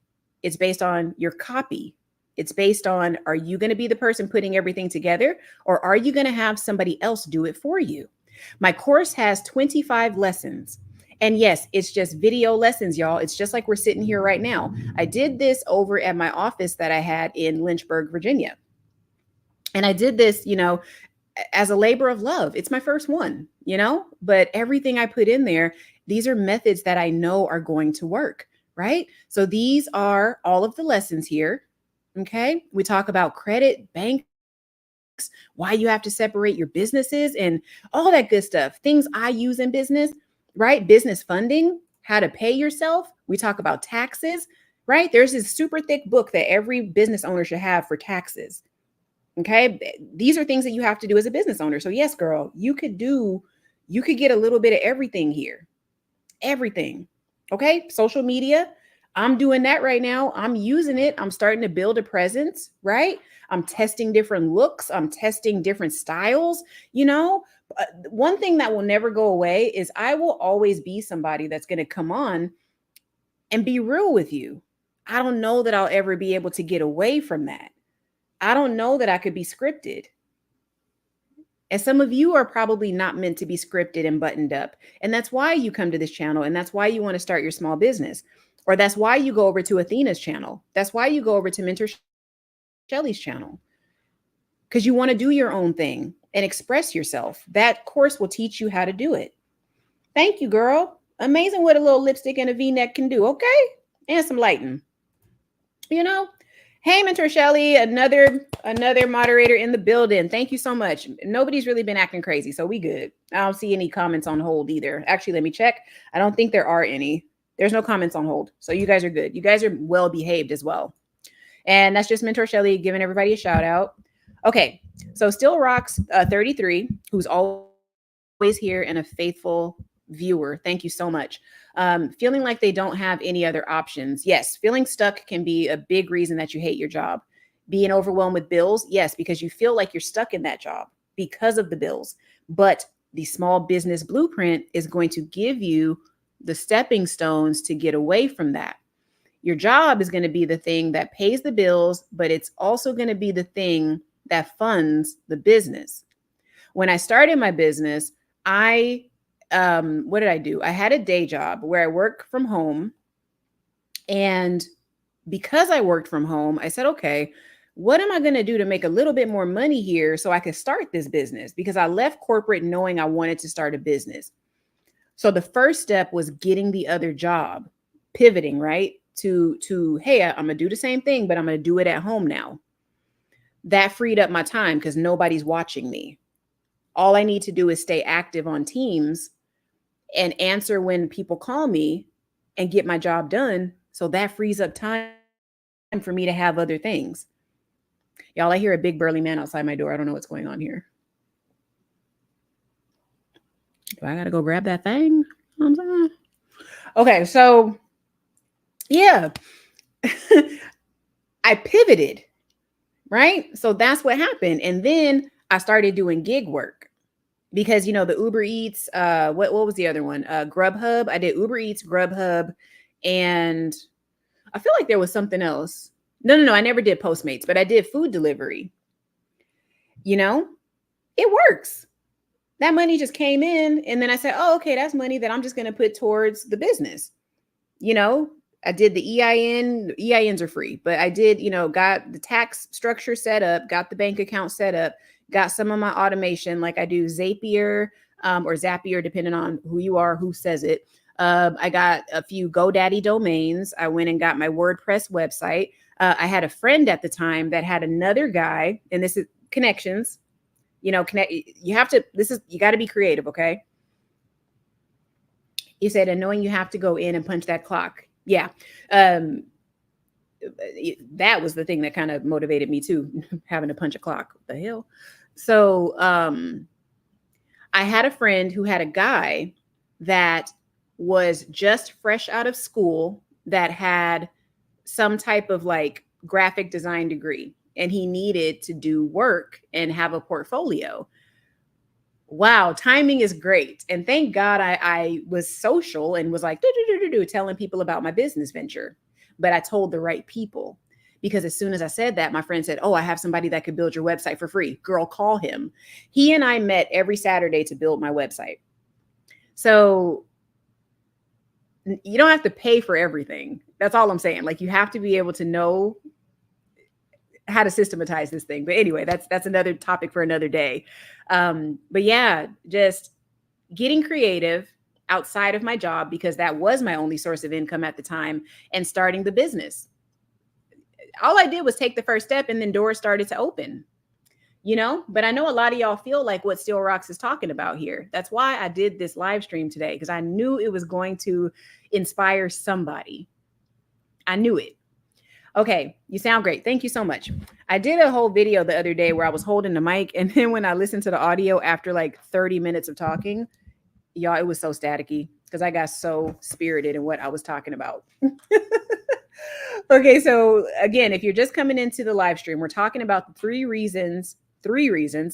It's based on your copy. It's based on, are you going to be the person putting everything together, or are you going to have somebody else do it for you? My course has 25 lessons. And yes, it's just video lessons, y'all. It's just like we're sitting here right now. I did this over at my office that I had in Lynchburg, Virginia. And I did this, as a labor of love. It's my first one, but everything I put in there, these are methods that I know are going to work, right? So these are all of the lessons here. Okay. We talk about credit, banks, why you have to separate your businesses and all that good stuff. Things I use in business, right? Business funding, how to pay yourself. We talk about taxes, right? There's this super thick book that every business owner should have for taxes. Okay. These are things that you have to do as a business owner. So yes, girl, you could get a little bit of everything here. Everything. Okay. Social media. I'm doing that right now. I'm using it. I'm starting to build a presence, right? I'm testing different looks. I'm testing different styles. One thing that will never go away is I will always be somebody that's going to come on and be real with you. I don't know that I'll ever be able to get away from that. I don't know that I could be scripted. And some of you are probably not meant to be scripted and buttoned up. And that's why you come to this channel. And that's why you want to start your small business. Or that's why you go over to Athena's channel. That's why you go over to Mentor Shelly's channel. Because you want to do your own thing and express yourself. That course will teach you how to do it. Thank you, girl. Amazing what a little lipstick and a V-neck can do. Okay. And some lighting. Hey, Mentor Shelly, another moderator in the building. Thank you so much. Nobody's really been acting crazy, so we good. I don't see any comments on hold either. Actually, let me check. I don't think there are any. There's no comments on hold. So you guys are good. You guys are well behaved as well. And that's just Mentor Shelly giving everybody a shout out. Okay. So Still Rocks 33, who's always here and a faithful viewer. Thank you so much. Feeling like they don't have any other options. Yes. Feeling stuck can be a big reason that you hate your job. Being overwhelmed with bills. Yes. Because you feel like you're stuck in that job. because of the bills. But the small business blueprint is going to give you the stepping stones to get away from that. Your job is going to be the thing that pays the bills, but it's also going to be the thing that funds the business. When I started my business, what did I do? I had a day job where I work from home. And because I worked from home, I said, okay, what am I going to do to make a little bit more money here so I could start this business? Because I left corporate knowing I wanted to start a business. So the first step was getting the other job, pivoting, right? To hey, I'm gonna do the same thing, but I'm gonna do it at home now. That freed up my time because nobody's watching me. All I need to do is stay active on Teams and answer when people call me and get my job done. So that frees up time for me to have other things. Y'all, I hear a big burly man outside my door. I don't know what's going on here. Do I gotta go grab that thing? Okay, so yeah, I pivoted, right? So that's what happened. And then I started doing gig work because, you know, the Uber Eats, what was the other one? Grubhub. I did Uber Eats, Grubhub, and I feel like there was something else. No, I never did Postmates, but I did food delivery. You know, it works. That money just came in. And then I said, oh, okay, that's money that I'm just going to put towards the business. You know, I did the EIN. EINs are free, but I did, you know, got the tax structure set up, got the bank account set up, got some of my automation, like I do Zapier or Zapier, depending on who you are, who says it. I got a few GoDaddy domains. I went and got my WordPress website. I had a friend at the time that had another guy, and this is connections. You know, you have to, you got to be creative, okay? You said, and knowing you have to go in and punch that clock. Yeah. That was the thing that kind of motivated me too, having to punch a clock. What the hell? So I had a friend who had a guy that was just fresh out of school that had some type of like graphic design degree, and he needed to do work and have a portfolio. Wow, timing is great. And thank God I was social and was like, telling people about my business venture. But I told the right people, because as soon as I said that, my friend said, oh, I have somebody that could build your website for free. Girl, call him. He and I met every Saturday to build my website. So you don't have to pay for everything. That's all I'm saying. Like, you have to be able to know how to systematize this thing. But anyway, that's another topic for another day. But yeah, just getting creative outside of my job, because that was my only source of income at the time, and starting the business. All I did was take the first step, and then doors started to open, you know. But I know a lot of y'all feel like what Still Rocks is talking about here. That's why I did this live stream today, because I knew it was going to inspire somebody. I knew it. Okay, you sound great. Thank you so much. I did a whole video the other day where I was holding the mic, and then when I listened to the audio after like 30 minutes of talking, y'all, it was so staticky because I got so spirited in what I was talking about. Okay, so again, if you're just coming into the live stream, we're talking about the three reasons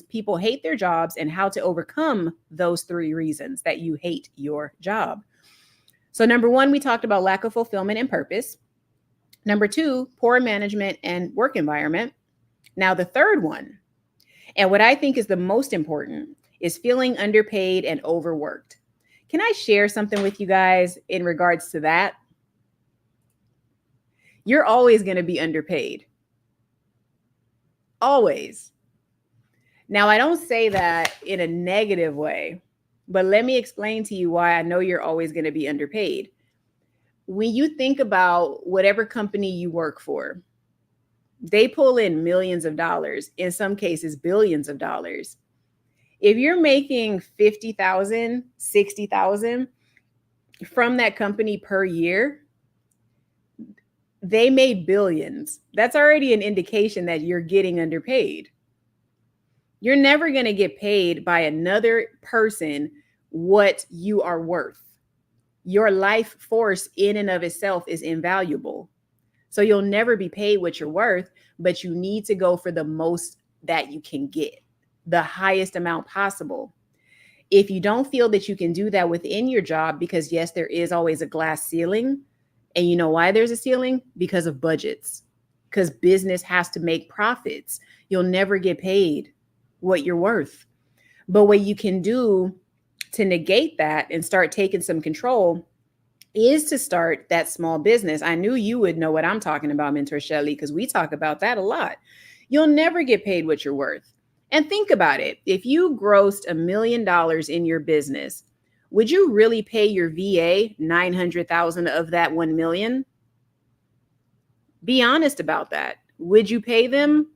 people hate their jobs and how to overcome those 3 reasons that you hate your job. So number 1, we talked about lack of fulfillment and purpose. Number 2, poor management and work environment. Now, the third one, and what I think is the most important, is feeling underpaid and overworked. Can I share something with you guys in regards to that? You're always going to be underpaid. Always. Now, I don't say that in a negative way, but let me explain to you why I know you're always going to be underpaid. When you think about whatever company you work for, they pull in millions of dollars, in some cases, billions of dollars. If you're making $50,000, $60,000 from that company per year, they made billions. That's already an indication that you're getting underpaid. You're never going to get paid by another person what you are worth. Your life force in and of itself is invaluable. So you'll never be paid what you're worth, but you need to go for the most that you can get. the highest amount possible. If you don't feel that you can do that within your job, because yes, there is always a glass ceiling. And you know why there's a ceiling? Because of budgets. Because business has to make profits. You'll never get paid what you're worth. But what you can do to negate that and start taking some control is to start that small business. I knew you would know what I'm talking about, Mentor Shelly, because we talk about that a lot. You'll never get paid what you're worth. And think about it. If you grossed $1 million in your business, would you really pay your VA 900,000 of that 1 million? Be honest about that. Would you pay them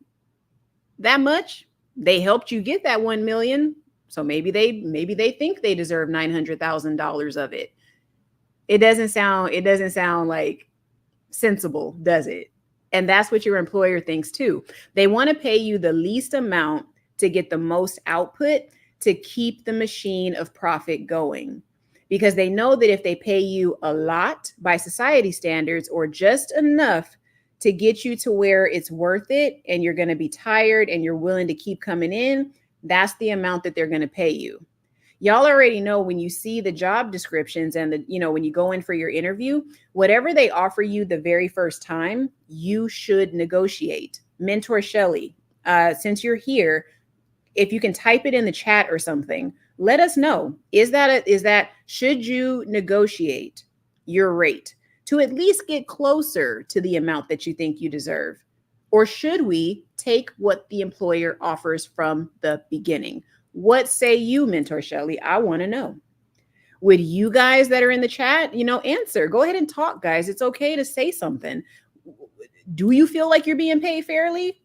that much? They helped you get that 1 million. So maybe they think they deserve $900,000 of it. It doesn't sound like sensible, does it? And that's what your employer thinks too. They want to pay you the least amount to get the most output to keep the machine of profit going. Because they know that if they pay you a lot by society standards or just enough to get you to where it's worth it and you're going to be tired and you're willing to keep coming in, that's the amount that they're going to pay you. Y'all already know when you see the job descriptions and when you go in for your interview, whatever they offer you the very first time, you should negotiate. Mentor Shelly, since you're here, if you can type it in the chat or something, let us know. Should you negotiate your rate to at least get closer to the amount that you think you deserve? Or should we take what the employer offers from the beginning? What say you, Mentor Shelly? I want to know. Would you guys that are in the chat, answer? Go ahead and talk, guys. It's okay to say something. Do you feel like you're being paid fairly?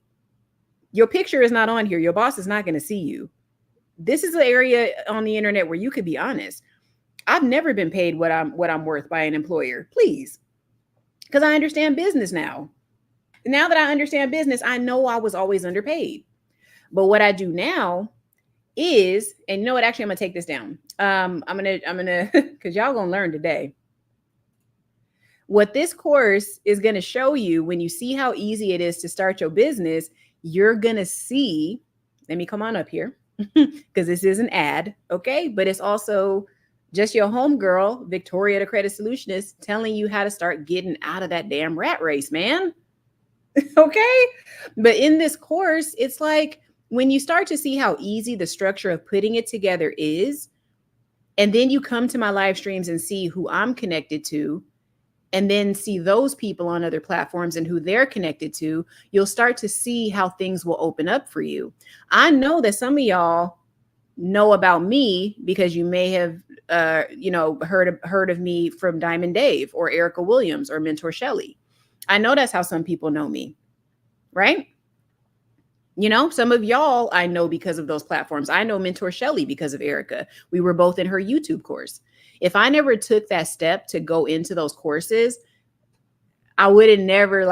Your picture is not on here. Your boss is not going to see you. This is an area on the internet where you could be honest. I've never been paid what I'm worth by an employer. Please. Because I understand business now. Now that I understand business, I know I was always underpaid. But what I do now is, and you know what, actually, I'm going to take this down. I'm going to, because y'all going to learn today. What this course is going to show you, when you see how easy it is to start your business, you're going to see, let me come on up here, because this is an ad, okay? But it's also just your homegirl, Victoria, the Credit Solutionist, telling you how to start getting out of that damn rat race, man. Okay? But in this course, it's like, when you start to see how easy the structure of putting it together is, and then you come to my live streams and see who I'm connected to, and then see those people on other platforms and who they're connected to, you'll start to see how things will open up for you. I know that some of y'all know about me because you may have, heard of me from Diamond Dave or Erica Williams or Mentor Shelly. I know that's how some people know me, right? Some of y'all I know because of those platforms. I know Mentor Shelly because of Erica. We were both in her YouTube course. If I never took that step to go into those courses, I would have never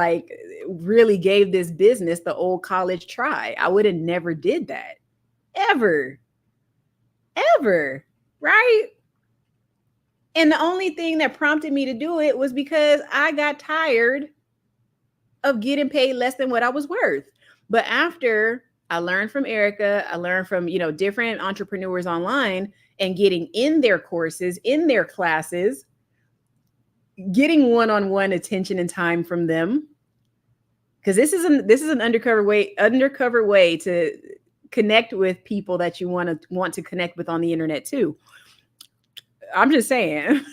really gave this business the old college try. I would have never did that. Ever. Right? And the only thing that prompted me to do it was because I got tired of getting paid less than what I was worth. But after I learned from Erica, I learned from, different entrepreneurs online and getting in their courses, in their classes, getting one-on-one attention and time from them. Because this is an undercover way to connect with people that you want to connect with on the internet too. I'm just saying.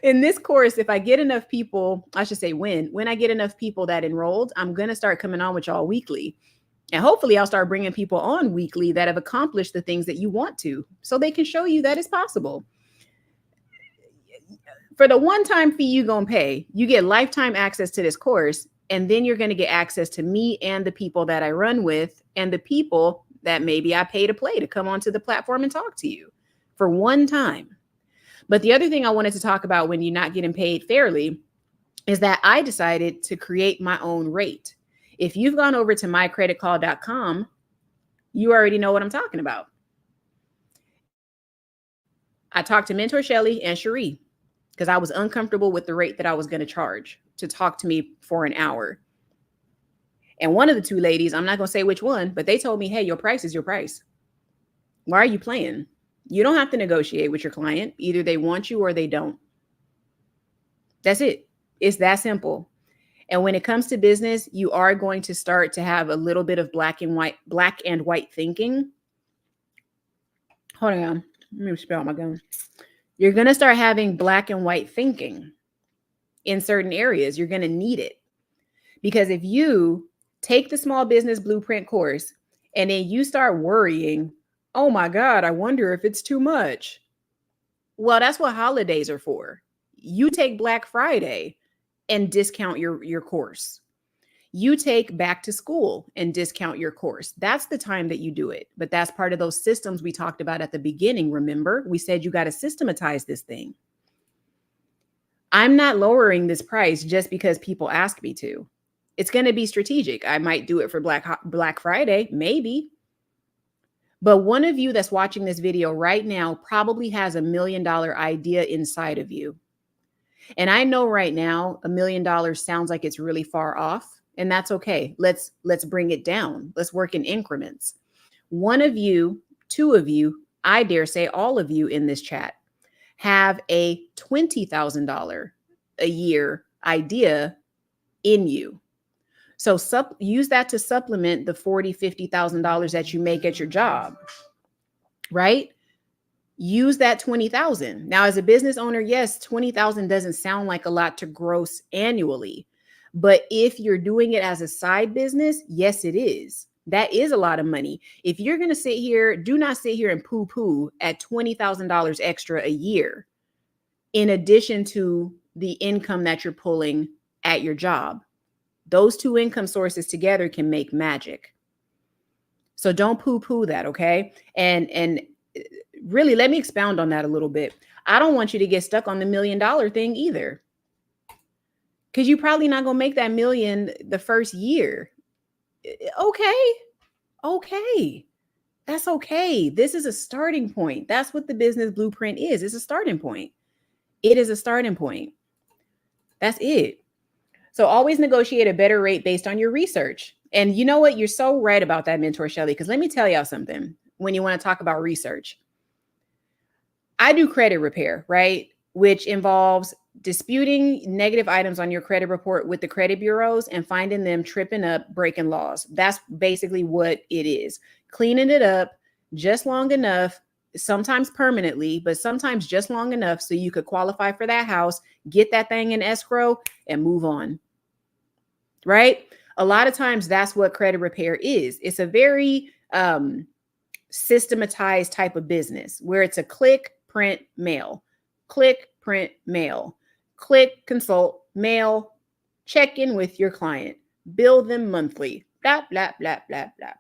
In this course, if I get enough people, I should say when I get enough people that enrolled, I'm going to start coming on with y'all weekly. And hopefully I'll start bringing people on weekly that have accomplished the things that you want to, so they can show you that it's possible. For the one-time fee you're going to pay, you get lifetime access to this course. And then you're going to get access to me and the people that I run with and the people that maybe I pay to play to come onto the platform and talk to you for one time. But the other thing I wanted to talk about when you're not getting paid fairly is that I decided to create my own rate. If you've gone over to mycreditcall.com, you already know what I'm talking about. I talked to Mentor Shelly and Cherie because I was uncomfortable with the rate that I was going to charge to talk to me for an hour. And one of the two ladies, I'm not going to say which one, but they told me, hey, your price is your price. Why are you playing? You don't have to negotiate with your client. Either they want you or they don't. That's it. It's that simple. And when it comes to business, you are going to start to have a little bit of black and white thinking. Hold on. Let me spell out my gum. You're going to start having black and white thinking in certain areas. You're going to need it. Because if you take the small business blueprint course and then you start worrying, oh my God, I wonder if it's too much. Well, that's what holidays are for. You take Black Friday and discount your course. You take back to school and discount your course. That's the time that you do it. But that's part of those systems we talked about at the beginning. Remember, we said you got to systematize this thing. I'm not lowering this price just because people ask me to. It's going to be strategic. I might do it for Black Friday, maybe. But one of you that's watching this video right now probably has $1 million idea inside of you. And I know right now $1 million sounds like it's really far off, and that's okay. Let's bring it down. Let's work in increments. One of you, two of you, I dare say all of you in this chat have a $20,000 a year idea in you. So use that to supplement the $40,000, $50,000 that you make at your job, right? Use that 20,000. Now, as a business owner, yes, 20,000 doesn't sound like a lot to gross annually, but if you're doing it as a side business, yes, it is. That is a lot of money. If you're going to sit here, do not sit here and poo-poo at $20,000 extra a year, in addition to the income that you're pulling at your job. Those two income sources together can make magic. So don't poo-poo that, okay? And really, let me expound on that a little bit. I don't want you to get stuck on the $1 million thing either, because you're probably not going to make that million the first year. Okay. That's okay. This is a starting point. That's what the business blueprint is. It's a starting point. It is a starting point. That's it. So always negotiate a better rate based on your research. And you know what? You're so right about that, Mentor Shelly, because let me tell y'all something when you want to talk about research. I do credit repair, right? Which involves disputing negative items on your credit report with the credit bureaus and finding them tripping up, breaking laws. That's basically what it is. Cleaning it up just long enough, sometimes permanently, but sometimes just long enough so you could qualify for that house, get that thing in escrow, and move on. Right? A lot of times that's what credit repair is. It's a very systematized type of business where it's a click, print, mail, click, print, mail, click, consult, mail, check in with your client, bill them monthly, blah, blah, blah, blah, blah.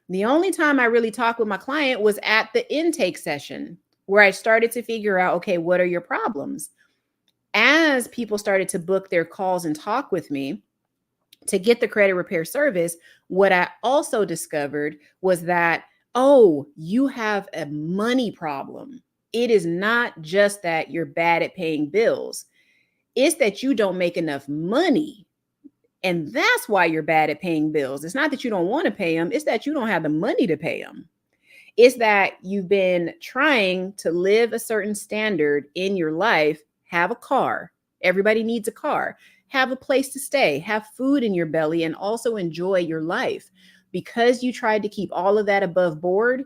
The only time I really talked with my client was at the intake session where I started to figure out, okay, what are your problems? As people started to book their calls and talk with me to get the credit repair service, what I also discovered was that, oh, you have a money problem. It is not just that you're bad at paying bills. It's that you don't make enough money. And that's why you're bad at paying bills. It's not that you don't want to pay them. It's that you don't have the money to pay them. It's that you've been trying to live a certain standard in your life, have a car. Everybody needs a car. Have a place to stay, have food in your belly, and also enjoy your life. Because you tried to keep all of that above board,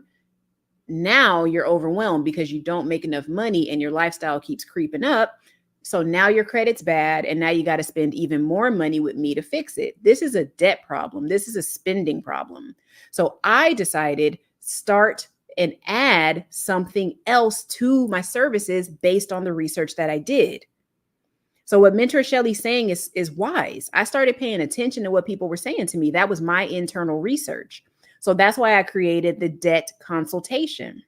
now you're overwhelmed because you don't make enough money and your lifestyle keeps creeping up. So now your credit's bad, and now you got to spend even more money with me to fix it. This is a debt problem. This is a spending problem. So I decided start and add something else to my services based on the research that I did. So what Mentor Shelly's saying is wise. I started paying attention to what people were saying to me. That was my internal research. So that's why I created the debt consultation,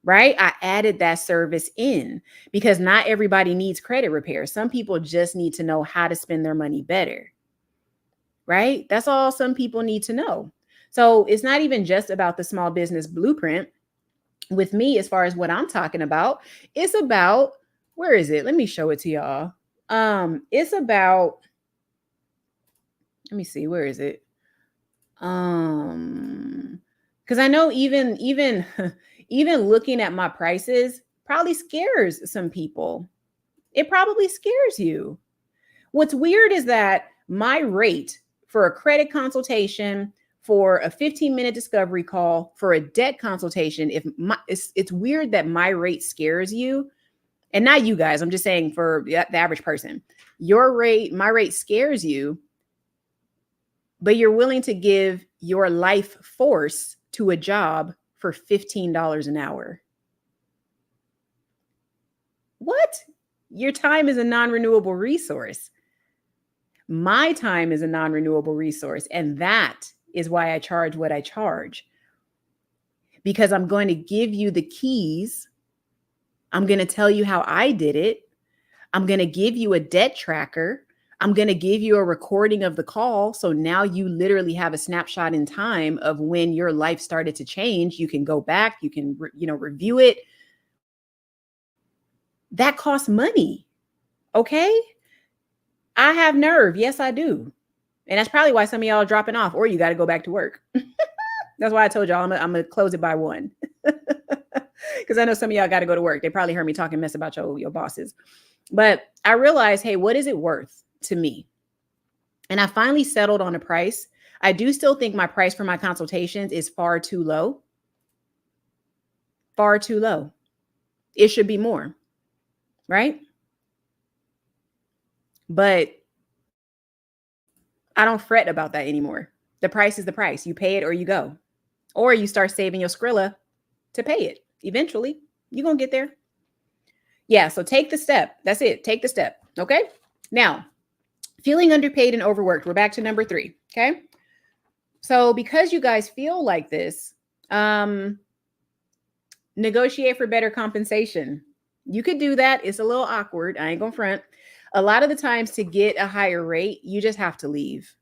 right? I added that service in because not everybody needs credit repair. Some people just need to know how to spend their money better, right? That's all some people need to know. So it's not even just about the small business blueprint. With me, as far as what I'm talking about, it's about, where is it? Let me show it to y'all. It's about, Let me see. Where is it? Because I know even even looking at my prices probably scares some people. It probably scares you. What's weird is that my rate for a credit consultation, for a 15-minute discovery call, for a debt consultation, it's weird that my rate scares you. And not you guys, I'm just saying for the average person. My rate scares you, but you're willing to give your life force to a job for $15 an hour. What? Your time is a non-renewable resource. My time is a non-renewable resource, and that is why I charge what I charge. Because I'm going to give you the keys. I'm going to tell you how I did it. I'm going to give you a debt tracker. I'm going to give you a recording of the call. So now you literally have a snapshot in time of when your life started to change. You can go back, you can, review it. That costs money. Okay. I have nerve. Yes, I do. And that's probably why some of y'all are dropping off, or you got to go back to work. That's why I told y'all I'm going to close it by 1. Because I know some of y'all got to go to work. They probably heard me talking mess about your bosses. But I realized, hey, what is it worth to me? And I finally settled on a price. I do still think my price for my consultations is far too low. Far too low. It should be more, right? But I don't fret about that anymore. The price is the price. You pay it or you go. Or you start saving your Skrilla to pay it. Eventually, you're going to get there. Yeah, so take the step. That's it. Take the step. Okay? Now, feeling underpaid and overworked. We're back to number 3. Okay? So because you guys feel like this, negotiate for better compensation. You could do that. It's a little awkward. I ain't gonna front. A lot of the times to get a higher rate, you just have to leave.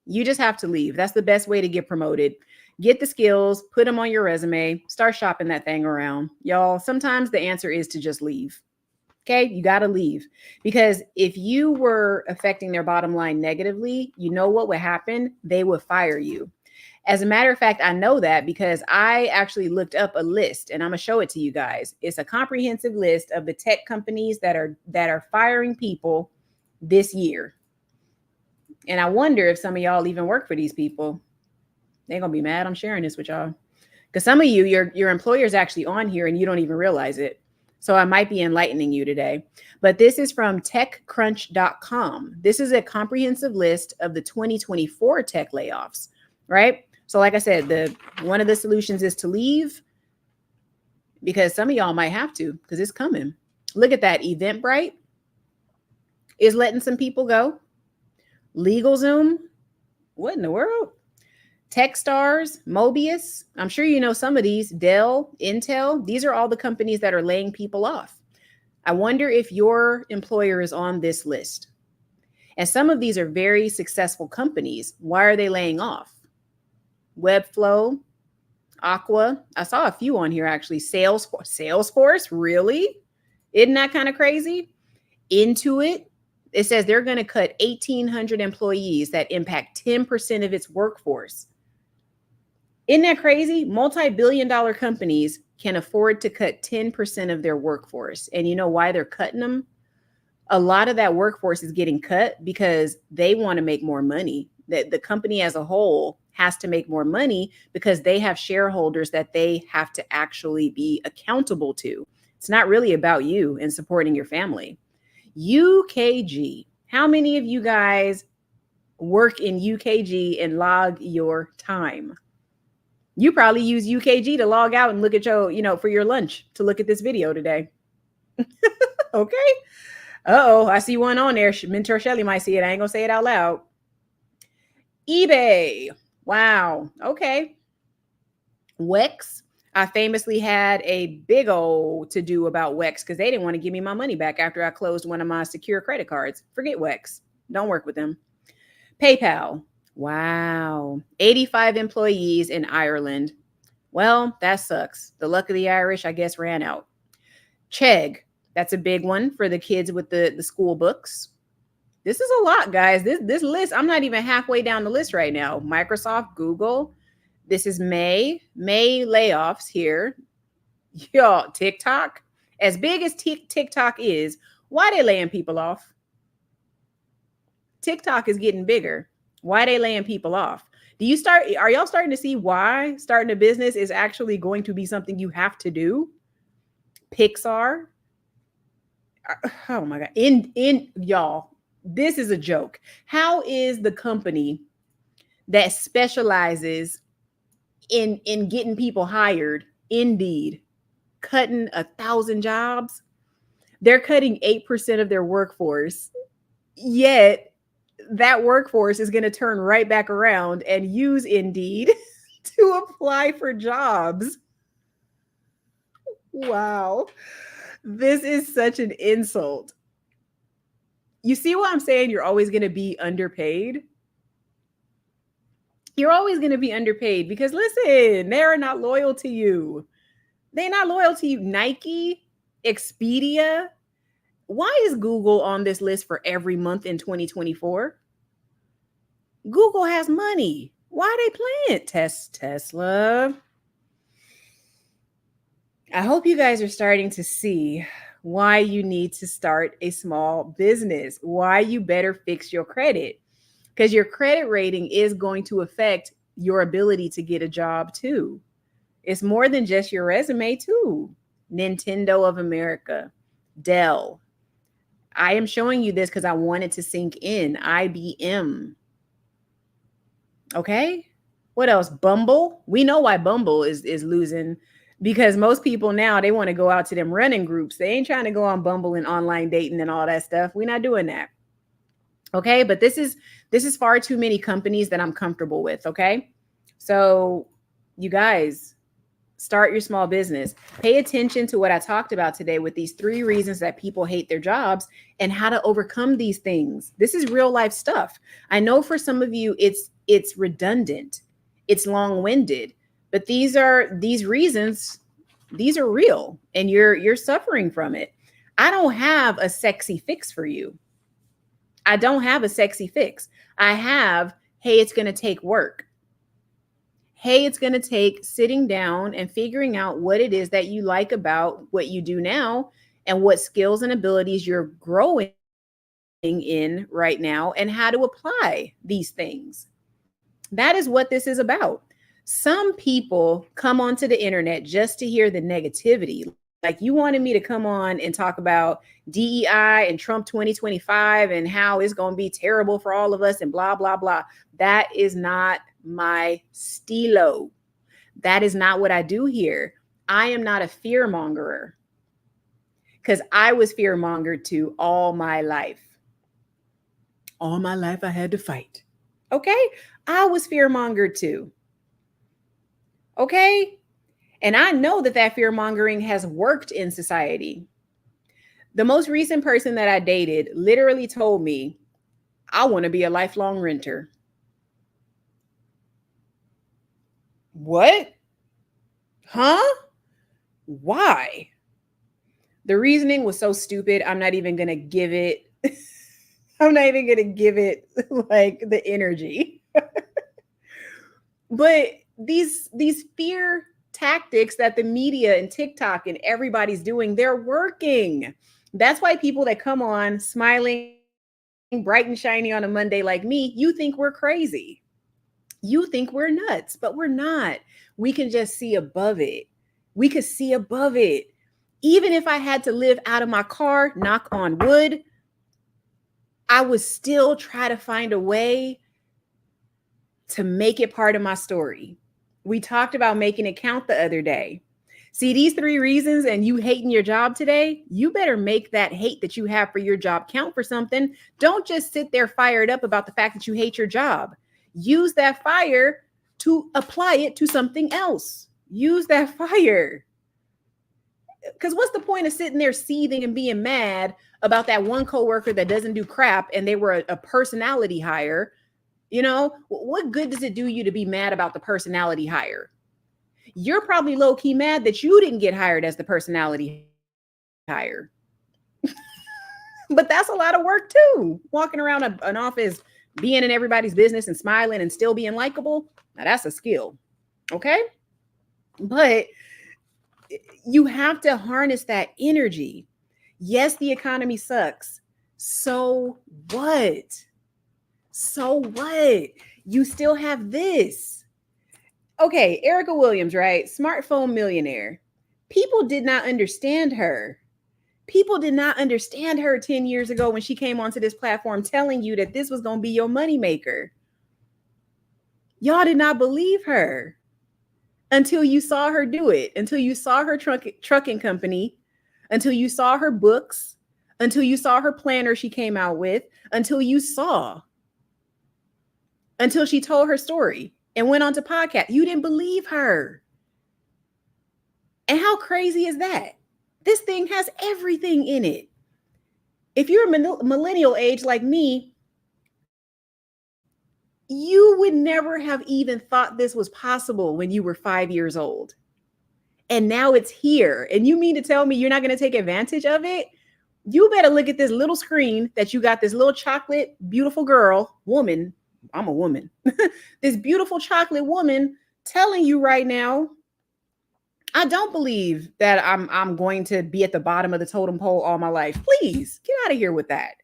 You just have to leave. That's the best way to get promoted. Get the skills, put them on your resume, start shopping that thing around. Y'all, sometimes the answer is to just leave. Okay, you got to leave, because if you were affecting their bottom line negatively, you know what would happen? They would fire you. As a matter of fact, I know that because I actually looked up a list, and I'm gonna show it to you guys. It's a comprehensive list of the tech companies that are firing people this year. And I wonder if some of y'all even work for these people. They're gonna be mad I'm sharing this with y'all, because some of you, your employer's actually on here and you don't even realize it. So I might be enlightening you today. But this is from techcrunch.com. This is a comprehensive list of the 2024 tech layoffs, right? So like I said, one of the solutions is to leave, because some of y'all might have to, because it's coming. Look at that. Eventbrite is letting some people go. LegalZoom, what in the world? Techstars, Mobius, I'm sure you know some of these, Dell, Intel, these are all the companies that are laying people off. I wonder if your employer is on this list. And some of these are very successful companies. Why are they laying off? Webflow, Aqua, I saw a few on here actually. Salesforce, really? Isn't that kind of crazy? Intuit, it says they're going to cut 1,800 employees that impact 10% of its workforce. Isn't that crazy? Multi-billion-dollar companies can afford to cut 10% of their workforce. And you know why they're cutting them? A lot of that workforce is getting cut because they want to make more money. The company as a whole has to make more money because they have shareholders that they have to actually be accountable to. It's not really about you and supporting your family. UKG. How many of you guys work in UKG and log your time? You probably use UKG to log out and look at your, for your lunch, to look at this video today. Okay. Uh-oh, I see one on there. Mentor Shelly might see it. I ain't gonna say it out loud. eBay. Wow. Okay. Wex. I famously had a big old to-do about Wex because they didn't want to give me my money back after I closed one of my secure credit cards. Forget Wex. Don't work with them. PayPal. Wow. 85 employees in Ireland. Well, that sucks. The luck of the Irish, I guess, ran out. Chegg. That's a big one for the kids with the school books. This is a lot, guys. This list, I'm not even halfway down the list right now. Microsoft, Google. This is May layoffs here. Y'all, TikTok. As big as TikTok is, why they laying people off? TikTok is getting bigger. Why they laying people off? Are y'all starting to see why starting a business is actually going to be something you have to do? Pixar. Oh my God. In y'all, this is a joke. How is the company that specializes in getting people hired, Indeed, cutting 1,000 jobs? They're cutting 8% of their workforce. Yet that workforce is going to turn right back around and use Indeed to apply for jobs. Wow. This is such an insult. You see what I'm saying? You're always going to be underpaid. You're always going to be underpaid because listen, they're not loyal to you. They're not loyal to you. Nike, Expedia. Why is Google on this list for every month in 2024? Google has money. Why are they playing? Tesla. I hope you guys are starting to see why you need to start a small business, why you better fix your credit, because your credit rating is going to affect your ability to get a job too. It's more than just your resume too. Nintendo of America, Dell. I am showing you this because I want it to sink in. IBM. Okay. What else? Bumble. We know why Bumble is losing, because most people now, they want to go out to them running groups. They ain't trying to go on Bumble and online dating and all that stuff. We're not doing that. Okay. But this is far too many companies that I'm comfortable with. Okay. So you guys, start your small business. Pay attention to what I talked about today with these 3 reasons that people hate their jobs and how to overcome these things. This is real life stuff. I know for some of you, it's redundant. It's long-winded, but these reasons, these are real and you're suffering from it. I don't have a sexy fix for you. I don't have a sexy fix. I have, hey, it's going to take work. Hey, it's going to take sitting down and figuring out what it is that you like about what you do now and what skills and abilities you're growing in right now and how to apply these things. That is what this is about. Some people come onto the internet just to hear the negativity. Like you wanted me to come on and talk about DEI and Trump 2025 and how it's going to be terrible for all of us and blah, blah, blah. That is not my stilo. That is not what I do here. I am not a fear mongerer because I was fear mongered too all my life. All my life I had to fight. Okay. I was fear mongered too. Okay. And I know that fear mongering has worked in society. The most recent person that I dated literally told me, I want to be a lifelong renter. What? Huh? Why? The reasoning was so stupid. I'm not even going to give it. I'm not even going to give it like the energy. But these fear tactics that the media and TikTok and everybody's doing, they're working. That's why people that come on smiling, bright and shiny on a Monday like me, you think we're crazy. You think we're nuts, but we're not. We can just see above it. We could see above it. Even if I had to live out of my car, knock on wood, I would still try to find a way to make it part of my story. We talked about making it count the other day. See, these 3 reasons and you hating your job today, you better make that hate that you have for your job count for something. Don't just sit there fired up about the fact that you hate your job. Use that fire to apply it to something else. Use that fire. Because what's the point of sitting there seething and being mad about that one coworker that doesn't do crap and they were a personality hire? You know, what good does it do you to be mad about the personality hire? You're probably low-key mad that you didn't get hired as the personality hire. But that's a lot of work too. Walking around an office, being in everybody's business and smiling and still being likable. Now that's a skill. Okay. But you have to harness that energy. Yes, the economy sucks. So what? So what? You still have this. Okay, Erica Williams, right? Smartphone millionaire. People did not understand her. People did not understand her 10 years ago when she came onto this platform telling you that this was going to be your moneymaker. Y'all did not believe her until you saw her do it, until you saw her trucking company, until you saw her books, until you saw her planner she came out with, until she told her story and went on to podcast. You didn't believe her. And how crazy is that? This thing has everything in it. If you're a millennial age like me, you would never have even thought this was possible when you were 5 years old. And now it's here. And you mean to tell me you're not going to take advantage of it? You better look at this little screen that you got this little chocolate, beautiful woman. I'm a woman. This beautiful chocolate woman telling you right now, I don't believe that I'm going to be at the bottom of the totem pole all my life. Please get out of here with that.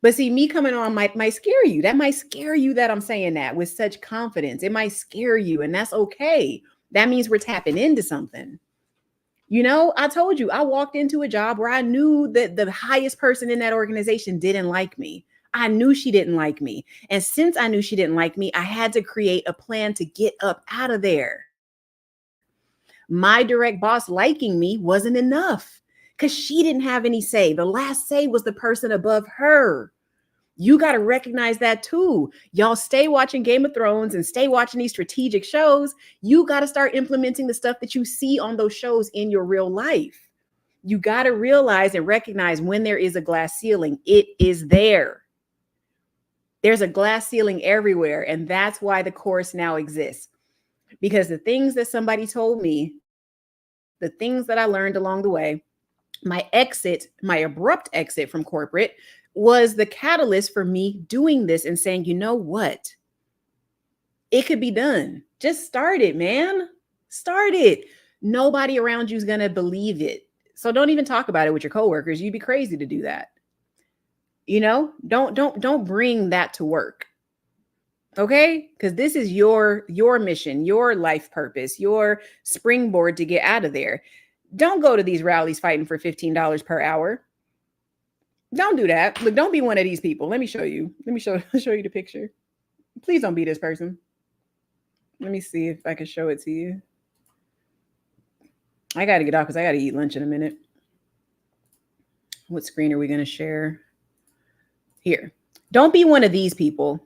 But see, me coming on might scare you. That might scare you that I'm saying that with such confidence. It might scare you, and that's okay. That means we're tapping into something. You know, I told you, I walked into a job where I knew that the highest person in that organization didn't like me. I knew she didn't like me. And since I knew she didn't like me, I had to create a plan to get up out of there. My direct boss liking me wasn't enough because she didn't have any say. The last say was the person above her. You got to recognize that too. Y'all stay watching Game of Thrones and stay watching these strategic shows. You got to start implementing the stuff that you see on those shows in your real life. You got to realize and recognize when there is a glass ceiling, it is there. There's a glass ceiling everywhere. And that's why the course now exists. Because the things that somebody told me, the things that I learned along the way, my abrupt exit from corporate was the catalyst for me doing this and saying, you know what? It could be done. Just start it, man. Start it. Nobody around you is going to believe it. So don't even talk about it with your coworkers. You'd be crazy to do that. You know, don't bring that to work. Okay? Because this is your mission, your life purpose, your springboard to get out of there. Don't go to these rallies fighting for $15 per hour. Don't do that. Look, don't be one of these people. Let me show you. Let me show you the picture. Please don't be this person. Let me see if I can show it to you. I got to get off because I got to eat lunch in a minute. What screen are we going to share? Here. Don't be one of these people.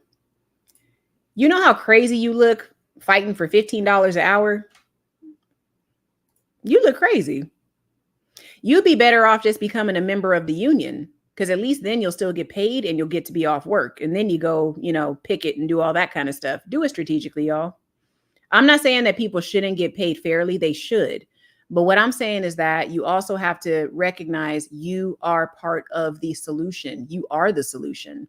You know how crazy you look fighting for $15 an hour? You look crazy. You'd be better off just becoming a member of the union, because at least then you'll still get paid and you'll get to be off work. And then you go, picket and do all that kind of stuff. Do it strategically, y'all. I'm not saying that people shouldn't get paid fairly. They should. But what I'm saying is that you also have to recognize you are part of the solution. You are the solution.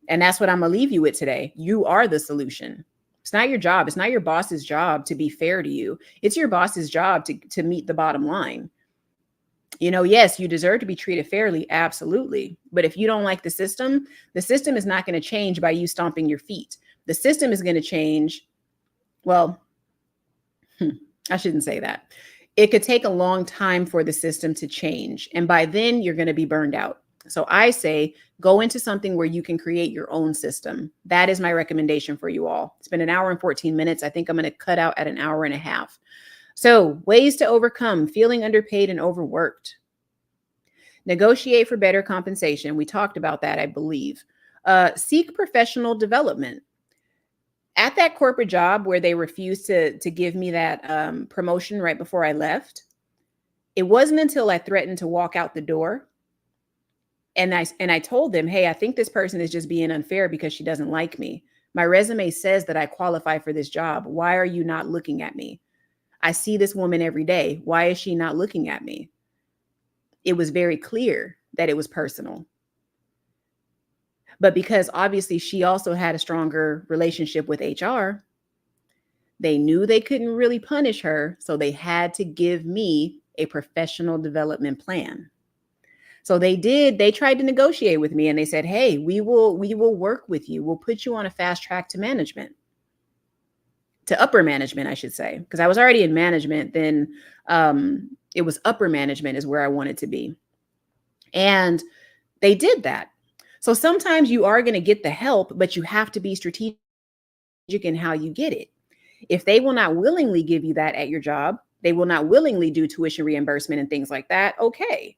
And that's what I'm going to leave you with today. You are the solution. It's not your job. It's not your boss's job to be fair to you. It's your boss's job to meet the bottom line. Yes, you deserve to be treated fairly. Absolutely. But if you don't like the system is not going to change by you stomping your feet. The system is going to change. Well, I shouldn't say that. It could take a long time for the system to change. And by then you're going to be burned out. So I say, go into something where you can create your own system. That is my recommendation for you all. It's been 1 hour and 14 minutes. I think I'm going to cut out at 1.5 hours. So ways to overcome feeling underpaid and overworked. Negotiate for better compensation. We talked about that, I believe. Seek professional development. At that corporate job where they refused to give me that promotion right before I left, it wasn't until I threatened to walk out the door and I told them, hey, I think this person is just being unfair because she doesn't like me. My resume says that I qualify for this job. Why are you not looking at me? I see this woman every day. Why is she not looking at me? It was very clear. that it was personal. But because obviously she also had a stronger relationship with HR, they knew they couldn't really punish her. So they had to give me a professional development plan. So they tried to negotiate with me and they said, hey, we will work with you. We'll put you on a fast track to management, to upper management, I should say, because I was already in management. Then it was upper management is where I wanted to be. And they did that. So sometimes you are going to get the help, but you have to be strategic in how you get it. If they will not willingly give you that at your job, they will not willingly do tuition reimbursement and things like that. Okay,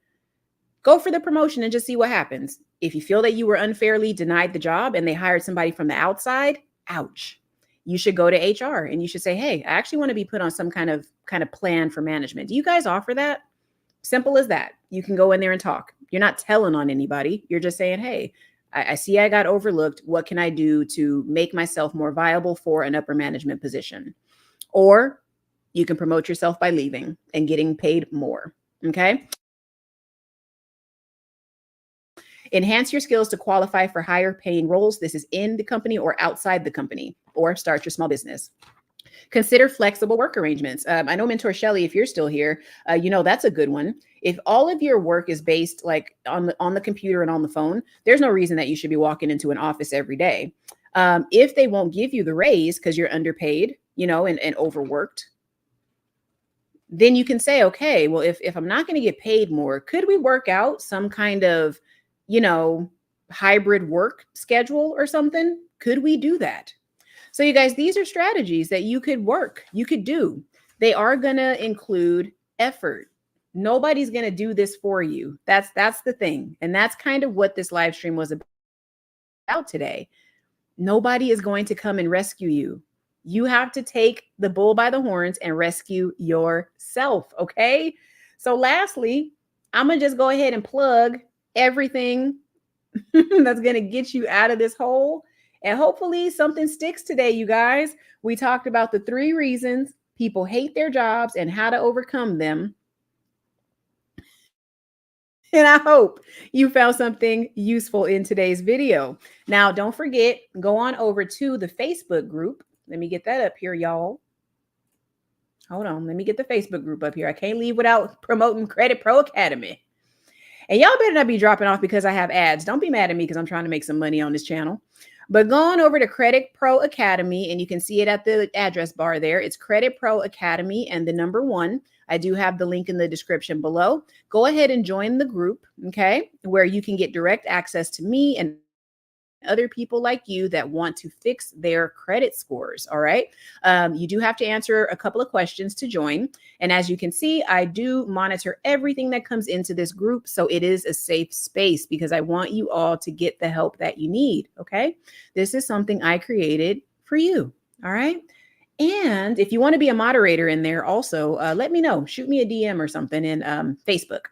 go for the promotion and just see what happens. If you feel that you were unfairly denied the job and they hired somebody from the outside, ouch. You should go to HR and you should say, hey, I actually want to be put on some kind of plan for management. Do you guys offer that? Simple as that. You can go in there and talk. You're not telling on anybody. You're just saying, hey, I see I got overlooked. What can I do to make myself more viable for an upper management position? Or you can promote yourself by leaving and getting paid more. Okay. Enhance your skills to qualify for higher paying roles. This is in the company or outside the company, or start your small business. Consider flexible work arrangements. I know Mentor Shelly, if you're still here, that's a good one. If all of your work is based like on the computer and on the phone, there's no reason that you should be walking into an office every day. If they won't give you the raise because you're underpaid, and overworked, then you can say, okay, well, if I'm not going to get paid more, could we work out some kind of, hybrid work schedule or something? Could we do that? So you guys, these are strategies that you could do. They are going to include effort. Nobody's going to do this for you. That's the thing. And that's kind of what this live stream was about today. Nobody is going to come and rescue you. You have to take the bull by the horns and rescue yourself. Okay. So lastly, I'm going to just go ahead and plug everything that's going to get you out of this hole. And hopefully something sticks today, you guys. We talked about the 3 reasons people hate their jobs and how to overcome them. And I hope you found something useful in today's video. Now, don't forget, go on over to the Facebook group. Let me get that up here, y'all. Hold on. Let me get the Facebook group up here. I can't leave without promoting Credit Pro Academy. And y'all better not be dropping off because I have ads. Don't be mad at me because I'm trying to make some money on this channel. But go on over to Credit Pro Academy and you can see it at the address bar there. It's Credit Pro Academy and the number 1. I do have the link in the description below. Go ahead and join the group, okay, where you can get direct access to me and other people like you that want to fix their credit scores. All right. You do have to answer a couple of questions to join. And as you can see, I do monitor everything that comes into this group. So it is a safe space because I want you all to get the help that you need. Okay. This is something I created for you. All right. And if you want to be a moderator in there also, let me know. Shoot me a DM or something in Facebook.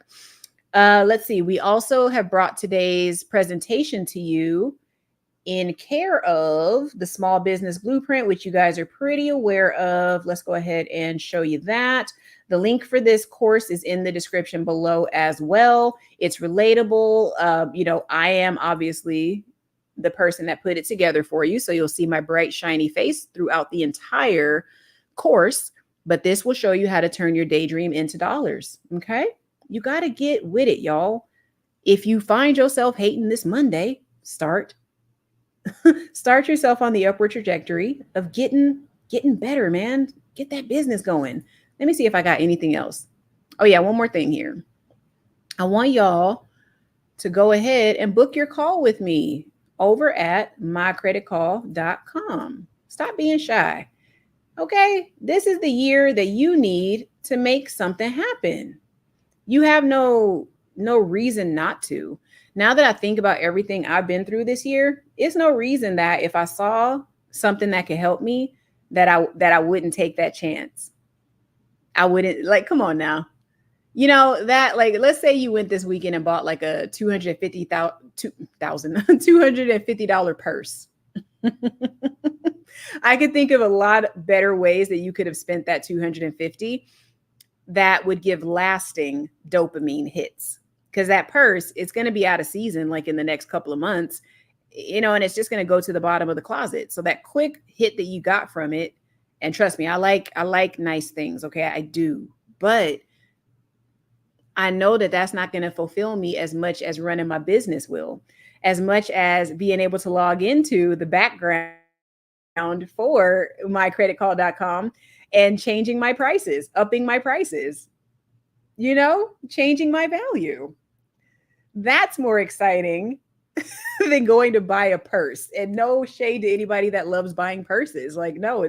Let's see. We also have brought today's presentation to you in care of the Small Business Blueprint, which you guys are pretty aware of. Let's go ahead and show you that. The link for this course is in the description below as well. It's relatable. I am obviously the person that put it together for you. So you'll see my bright, shiny face throughout the entire course. But this will show you how to turn your daydream into dollars. Okay? You got to get with it, y'all. If you find yourself hating this Monday, start yourself on the upward trajectory of getting better, man. Get that business going. Let me see if I got anything else. Oh yeah, one more thing here. I want y'all to go ahead and book your call with me over at mycreditcall.com. Stop being shy. Okay, this is the year that you need to make something happen. You have no reason not to. Now that I think about everything I've been through this year, it's no reason that if I saw something that could help me, that I wouldn't take that chance. I wouldn't, like, come on now. That, like, let's say you went this weekend and bought like a $250 purse. I could think of a lot better ways that you could have spent that $250 that would give lasting dopamine hits. because that purse, it's going to be out of season like in the next couple of months, and it's just going to go to the bottom of the closet. So that quick hit that you got from it, and trust me, I like nice things. Okay, I do, but I know that that's not going to fulfill me as much as running my business will, as much as being able to log into the background for mycreditcall.com and changing my prices, upping my prices, changing my value. That's more exciting than going to buy a purse. And no shade to anybody that loves buying purses. Like, no.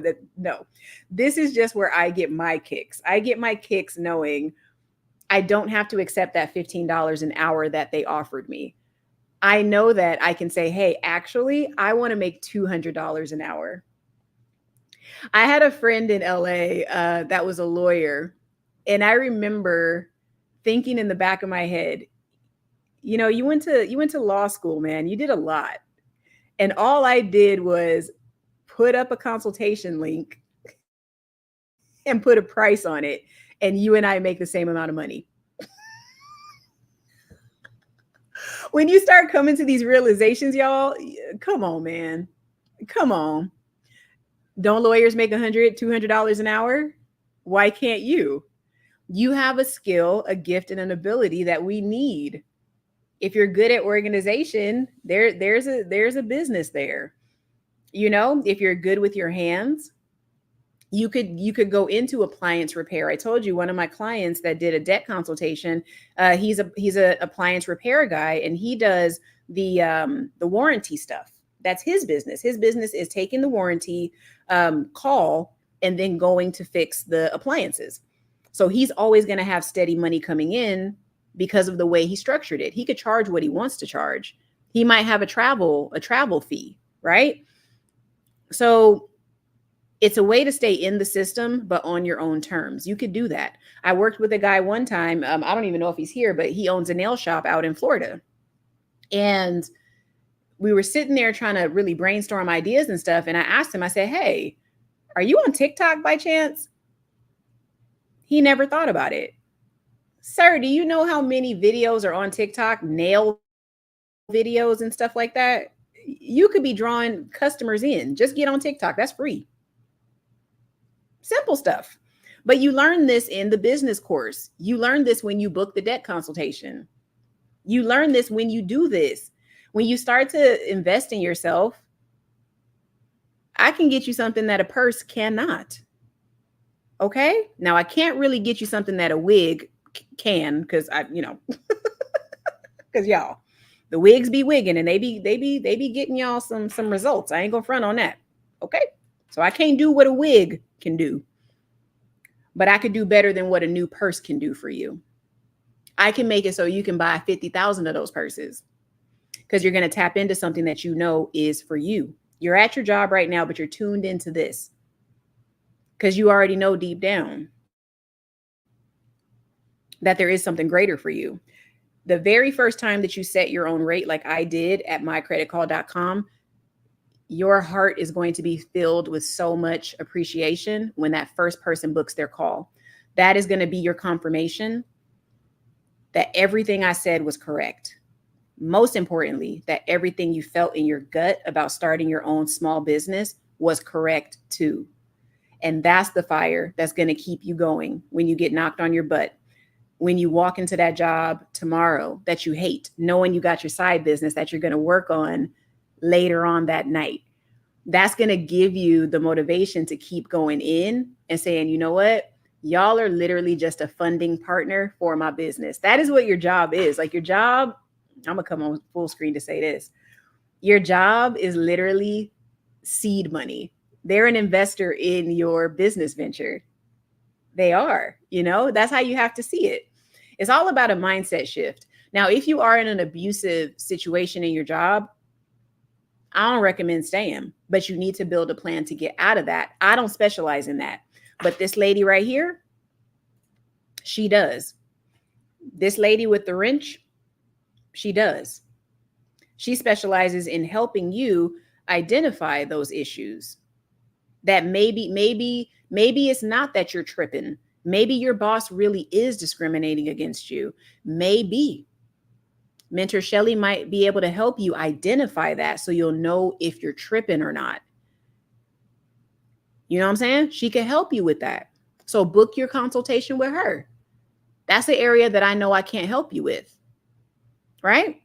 This is just where I get my kicks. I get my kicks knowing I don't have to accept that $15 an hour that they offered me. I know that I can say, hey, actually, I want to make $200 an hour. I had a friend in LA that was a lawyer. And I remember thinking in the back of my head, you went to law school, man. You did a lot. And all I did was put up a consultation link and put a price on it. And you and I make the same amount of money. When you start coming to these realizations, y'all, come on, man. Come on. Don't lawyers make $100, $200 an hour? Why can't you? You have a skill, a gift, and an ability that we need. If you're good at organization, there's a business there. If you're good with your hands, you could go into appliance repair. I told you one of my clients that did a debt consultation. He's a appliance repair guy, and he does the warranty stuff. That's his business. His business is taking the warranty call and then going to fix the appliances. So he's always going to have steady money coming in because of the way he structured it. He could charge what he wants to charge. He might have a travel fee, right? So it's a way to stay in the system, but on your own terms. You could do that. I worked with a guy one time. I don't even know if he's here, but he owns a nail shop out in Florida. And we were sitting there trying to really brainstorm ideas and stuff. And I asked him, I said, hey, are you on TikTok by chance? He never thought about it. Sir, do you know how many videos are on TikTok, nail videos and stuff like that? You could be drawing customers in. Just get on TikTok. That's free. Simple stuff. But you learn this in the business course. You learn this when you book the debt consultation. You learn this when you do this. When you start to invest in yourself, I can get you something that a purse cannot. Okay? Now, I can't really get you something that a wig can, because because y'all, the wigs be wigging and they be getting y'all some results. I ain't gonna front on that. Okay? So I can't do what a wig can do, but I could do better than what a new purse can do for you. I can make it so you can buy 50,000 of those purses because you're going to tap into something that you know is for you. You're at your job right now, but you're tuned into this because you already know deep down that there is something greater for you. The very first time that you set your own rate, like I did at mycreditcall.com, your heart is going to be filled with so much appreciation when that first person books their call. That is going to be your confirmation that everything I said was correct. Most importantly, that everything you felt in your gut about starting your own small business was correct too. And that's the fire that's going to keep you going when you get knocked on your butt. When you walk into that job tomorrow that you hate, knowing you got your side business that you're going to work on later on that night. That's going to give you the motivation to keep going in and saying, you know what? Y'all are literally just a funding partner for my business. That is what your job is. Like your job, I'm going to come on full screen to say this. Your job is literally seed money. They're an investor in your business venture. They are, that's how you have to see it. It's all about a mindset shift. Now, if you are in an abusive situation in your job, I don't recommend staying, but you need to build a plan to get out of that. I don't specialize in that, but this lady right here, she does. This lady with the wrench, she does. She specializes in helping you identify those issues that maybe it's not that you're tripping. Maybe your boss really is discriminating against you. Maybe. Mentor Shelly might be able to help you identify that so you'll know if you're tripping or not. You know what I'm saying? She can help you with that. So book your consultation with her. That's the area that I know I can't help you with. Right?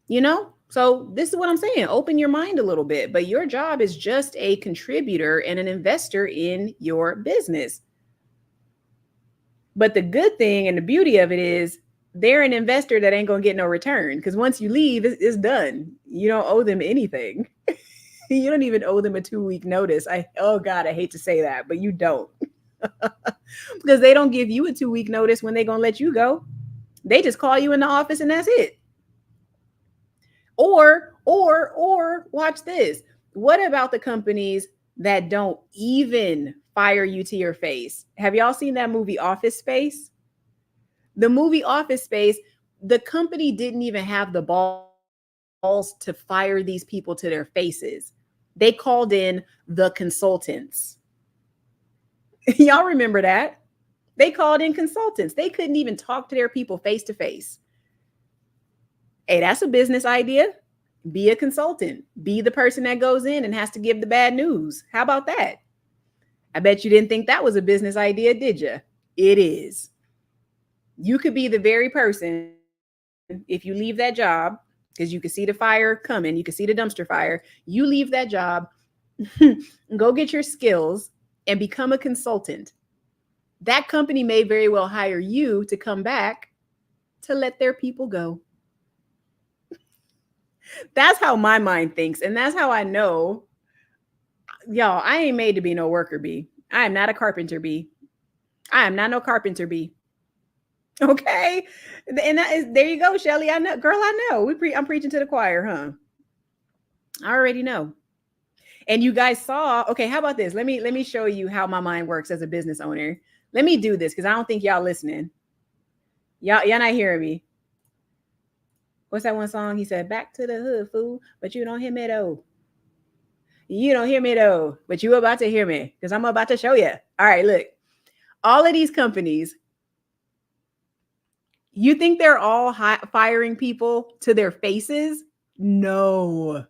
You know? So this is what I'm saying. Open your mind a little bit, but your job is just a contributor and an investor in your business. But the good thing and the beauty of it is they're an investor that ain't going to get no return, because once you leave, it's done. You don't owe them anything. You don't even owe them a 2-week notice. Oh God, I hate to say that, but you don't. Because they don't give you a 2-week notice when they're going to let you go. They just call you in the office and that's it. Or watch this. What about the companies that don't even fire you to your face? Have y'all seen that movie Office Space? The movie Office Space, the company didn't even have the balls to fire these people to their faces. They called in the consultants. Y'all remember that? They called in consultants. They couldn't even talk to their people face to face. Hey, that's a business idea. Be a consultant. Be the person that goes in and has to give the bad news. How about that? I bet you didn't think that was a business idea, did you? It is. You could be the very person, if you leave that job, because you can see the fire coming, you can see the dumpster fire, you leave that job, go get your skills and become a consultant. That company may very well hire you to come back to let their people go. That's how my mind thinks. And that's how I know, y'all, I ain't made to be no worker bee. I am not a carpenter bee. I am not no carpenter bee. Okay. And that is, there you go, Shelly. I know, girl, I know. I'm preaching to the choir, huh? I already know. And you guys saw, okay, how about this? Let me show you how my mind works as a business owner. Let me do this because I don't think y'all listening. Y'all not hearing me. What's that one song? He said, "Back to the hood, fool, but you don't hear me though. You don't hear me though, but you about to hear me because I'm about to show you." All right, look. All of these companies, you think they're all firing people to their faces? No.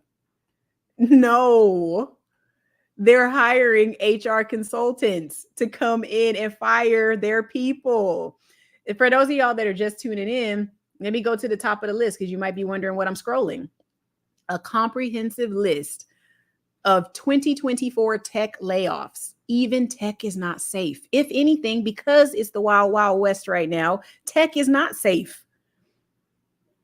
They're hiring HR consultants to come in and fire their people. And for those of y'all that are just tuning in, let me go to the top of the list because you might be wondering what I'm scrolling. A comprehensive list of 2024 tech layoffs. Even tech is not safe. If anything, because it's the wild, wild west right now, tech is not safe.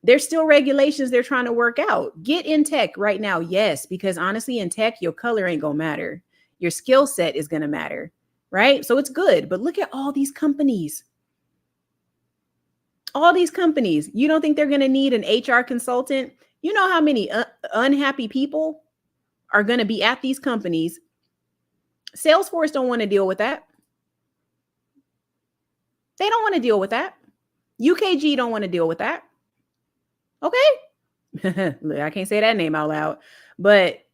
There's still regulations they're trying to work out. Get in tech right now. Yes, because honestly, in tech, your color ain't going to matter. Your skill set is going to matter, right? So it's good. But look at all these companies. All these companies. You don't think they're going to need an HR consultant? You know how many unhappy people are going to be at these companies? Salesforce don't want to deal with that. They don't want to deal with that. UKG don't want to deal with that. Okay. Look, I can't say that name out loud, but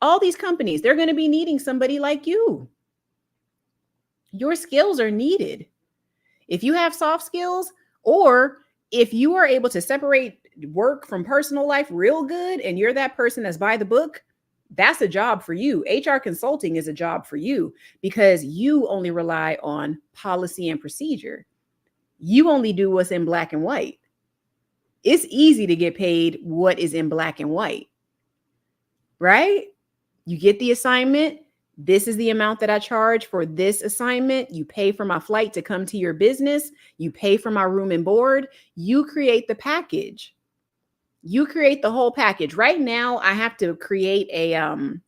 all these companies, they're going to be needing somebody like you. Your skills are needed. If you have soft skills, or if you are able to separate work from personal life real good, and you're that person that's by the book, that's a job for you. HR consulting is a job for you because you only rely on policy and procedure. You only do what's in black and white. It's easy to get paid what is in black and white, right? You get the assignment. This is the amount that I charge for this assignment. You pay for my flight to come to your business. You pay for my room and board. You create the package. You create the whole package. Right now, I have to create a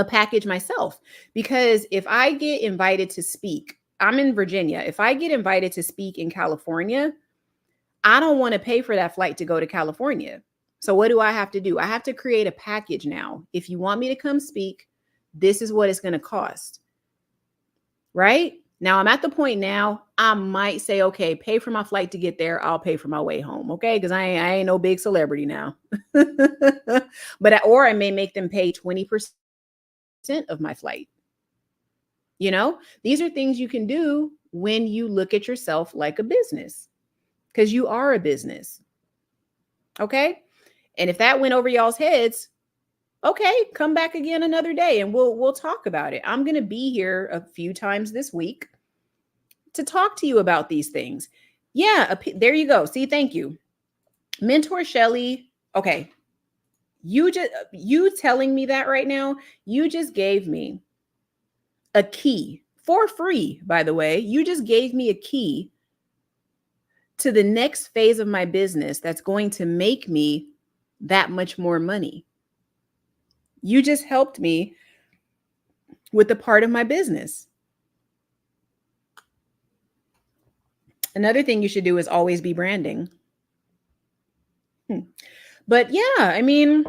package myself because if I get invited to speak, I'm in Virginia. If I get invited to speak in California, I don't want to pay for that flight to go to California. So what do I have to do? I have to create a package now. If you want me to come speak, this is what it's going to cost. Right? Now I'm at the point now, I might say, okay, pay for my flight to get there. I'll pay for my way home. Okay. Cause I ain't no big celebrity now, or I may make them pay 20% of my flight. You know, these are things you can do when you look at yourself like a business. because you are a business. Okay. And if that went over y'all's heads, okay, come back again another day and we'll talk about it. I'm going to be here a few times this week to talk to you about these things. Yeah, there you go. See, thank you. Mentor Shelly. Okay. You telling me that right now, you just gave me a key for free, by the way. You just gave me a key to the next phase of my business that's going to make me that much more money. You just helped me with the part of my business. Another thing you should do is always be branding. But yeah, I mean,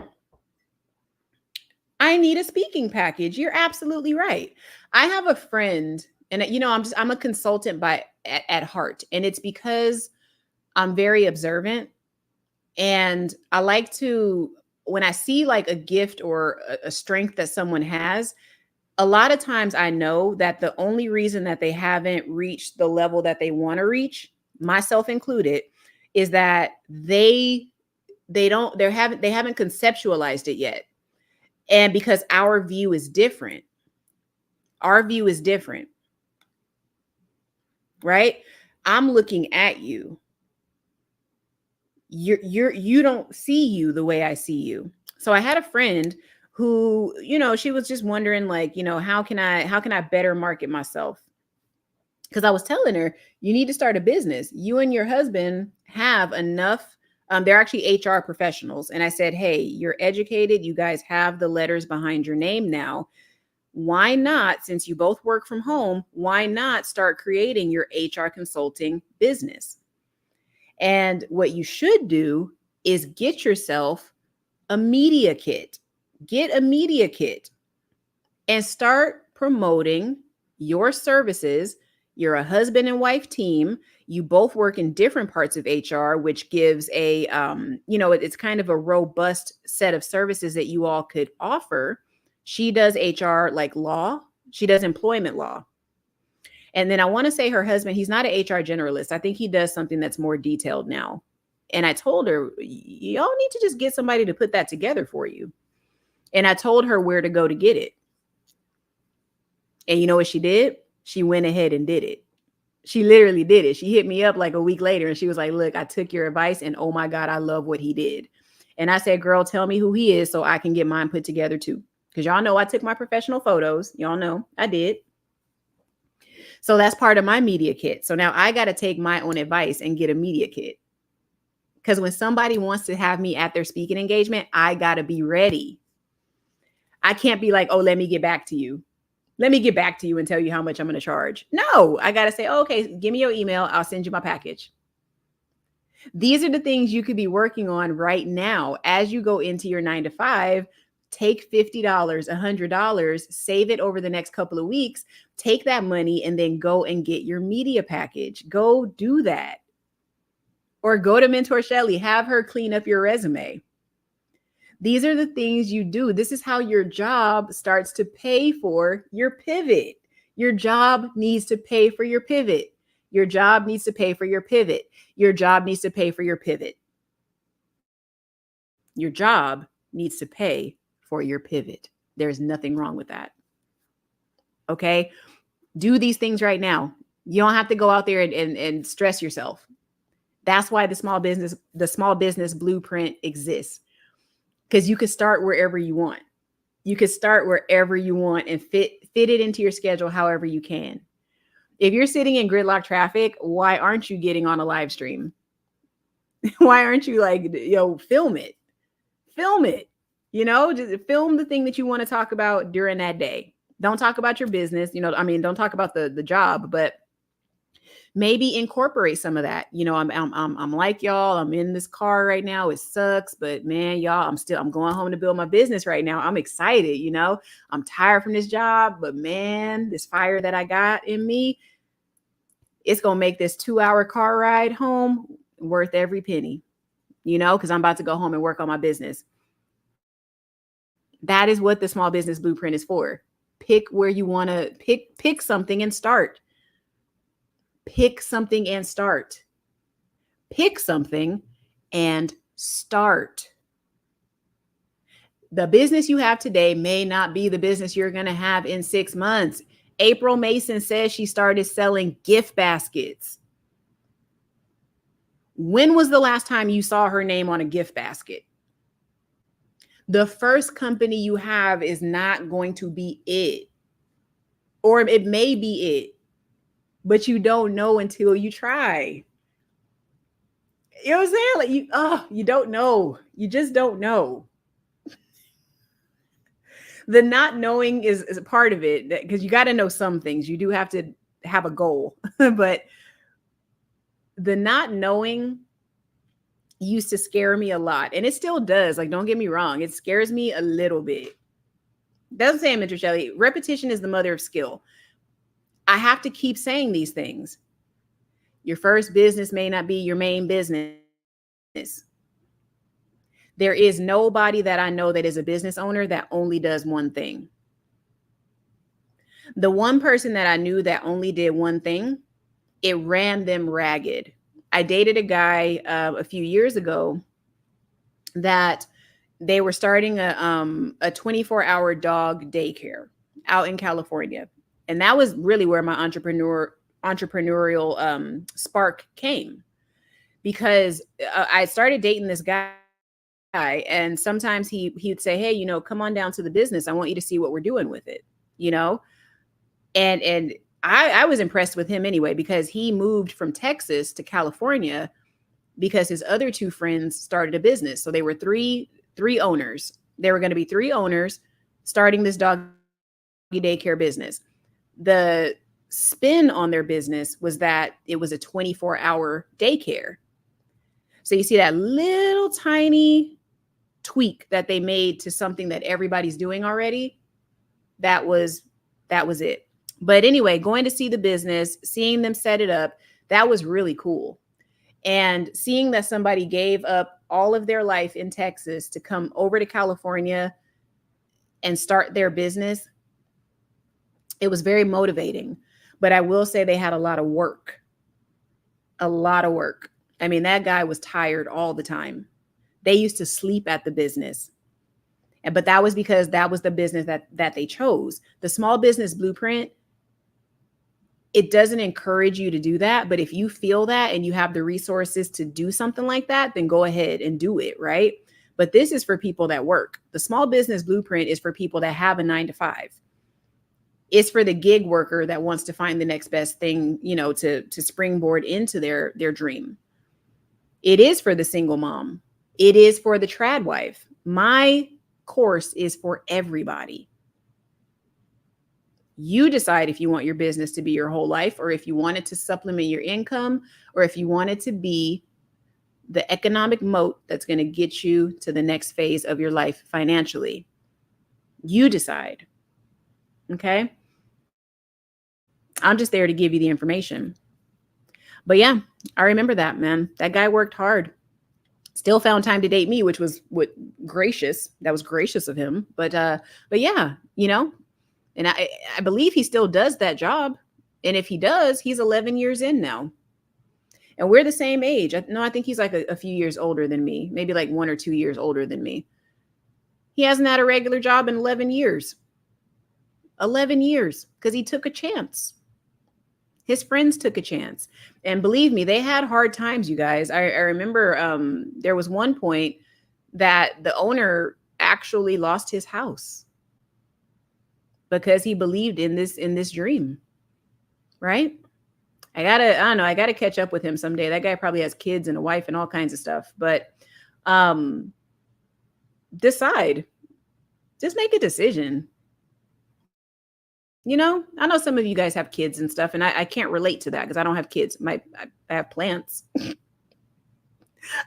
I need a speaking package. You're absolutely right. I have a friend, and I'm a consultant at heart, and it's because I'm very observant, and I like to, when I see like a gift or a strength that someone has, a lot of times I know that the only reason that they haven't reached the level that they want to reach, myself included, is that they haven't conceptualized it yet. And because our view is different. Our view is different. Right? I'm looking at you. You don't see you the way I see you. So I had a friend who, she was just wondering, like, how can I better market myself? Because I was telling her, you need to start a business. You and your husband have enough. They're actually HR professionals. And I said, hey, you're educated. You guys have the letters behind your name now. Why not, since you both work from home, why not start creating your HR consulting business? And what you should do is get yourself a media kit. Get a media kit and start promoting your services. You're a husband and wife team. You both work in different parts of HR, which gives a, it's kind of a robust set of services that you all could offer. She does HR like law. She does employment law. And then I want to say her husband, he's not an HR generalist. I think he does something that's more detailed now. And I told her, y'all need to just get somebody to put that together for you. And I told her where to go to get it. And you know what she did? She went ahead and did it. She literally did it. She hit me up like a week later and she was like, look, I took your advice and oh my God, I love what he did. And I said, girl, tell me who he is so I can get mine put together too. Because y'all know I took my professional photos. Y'all know I did. So that's part of my media kit. So now I got to take my own advice and get a media kit. Because when somebody wants to have me at their speaking engagement, I got to be ready. I can't be like, oh, let me get back to you. Let me get back to you and tell you how much I'm going to charge. No, I got to say, oh, okay, give me your email. I'll send you my package. These are the things you could be working on right now as you go into your 9 to 5. Take $50, $100, save it over the next couple of weeks, take that money and then go and get your media package. Go do that. Or go to Mentor Shelly, have her clean up your resume. These are the things you do. This is how your job starts to pay for your pivot. Your job needs to pay for your pivot. Your job needs to pay for your pivot. Your job needs to pay for your pivot. Your job needs to pay for your pivot. There's nothing wrong with that. Okay? Do these things right now. You don't have to go out there and stress yourself. That's why the small business blueprint exists. Because you could start wherever you want. You could start wherever you want and fit it into your schedule however you can. If you're sitting in gridlock traffic, why aren't you getting on a live stream? Why aren't you like, film it? Film it. Just film the thing that you want to talk about during that day. Don't talk about your business. Don't talk about the job, but maybe incorporate some of that. I'm like y'all, I'm in this car right now. It sucks, but man, y'all, I'm going home to build my business right now. I'm excited. I'm tired from this job, but man, this fire that I got in me, it's going to make this 2-hour car ride home worth every penny, because I'm about to go home and work on my business. That is what the small business blueprint is for. Pick where you want to pick something and start. Pick something and start. Pick something and start. The business you have today may not be the business you're going to have in 6 months. April Mason says she started selling gift baskets. When was the last time you saw her name on a gift basket? The first company you have is not going to be it. Or it may be it, but you don't know until you try. You know what I'm saying? Like you don't know. You just don't know. The not knowing is a part of it, because you got to know some things. You do have to have a goal, but the not knowing used to scare me a lot, and it still does. Like, don't get me wrong, it scares me a little bit. Doesn't say Mr. Shelley, repetition is the mother of skill. I have to keep saying these things. Your first business may not be your main business. There is nobody that I know that is a business owner that only does one thing. The one person that I knew that only did one thing, it ran them ragged. I dated a guy a few years ago that they were starting a 24-hour dog daycare out in California. And that was really where my entrepreneurial spark came, because I started dating this guy. And sometimes he would say, hey, come on down to the business. I want you to see what we're doing with it, And I was impressed with him anyway, because he moved from Texas to California because his other two friends started a business. So they were three owners. There were going to be 3 owners starting this doggy daycare business. The spin on their business was that it was a 24-hour daycare. So you see that little tiny tweak that they made to something that everybody's doing already. That was it. But anyway, going to see the business, seeing them set it up, that was really cool. And seeing that somebody gave up all of their life in Texas to come over to California and start their business, it was very motivating. But I will say they had a lot of work. A lot of work. I mean, that guy was tired all the time. They used to sleep at the business. But that was because that was the business that they chose. The small business blueprint, it doesn't encourage you to do that. But if you feel that and you have the resources to do something like that, then go ahead and do it, right? But this is for people that work. The small business blueprint is for people that have a 9-to-5. It's for the gig worker that wants to find the next best thing, to springboard into their dream. It is for the single mom. It is for the trad wife. My course is for everybody. You decide if you want your business to be your whole life, or if you want it to supplement your income, or if you want it to be the economic moat that's going to get you to the next phase of your life financially. You decide. Okay? I'm just there to give you the information. But yeah, I remember that, man. That guy worked hard. Still found time to date me, which was gracious. That was gracious of him. But yeah, and I believe he still does that job. And if he does, he's 11 years in now. And we're the same age. I think he's like a few years older than me, maybe like 1 or 2 years older than me. He hasn't had a regular job in 11 years. 11 years, because he took a chance. His friends took a chance. And believe me, they had hard times, you guys. I remember there was one point that the owner actually lost his house because he believed in this dream, right? I gotta catch up with him someday. That guy probably has kids and a wife and all kinds of stuff. But decide. Just make a decision. I know some of you guys have kids and stuff, and I can't relate to that because I don't have kids. I have plants.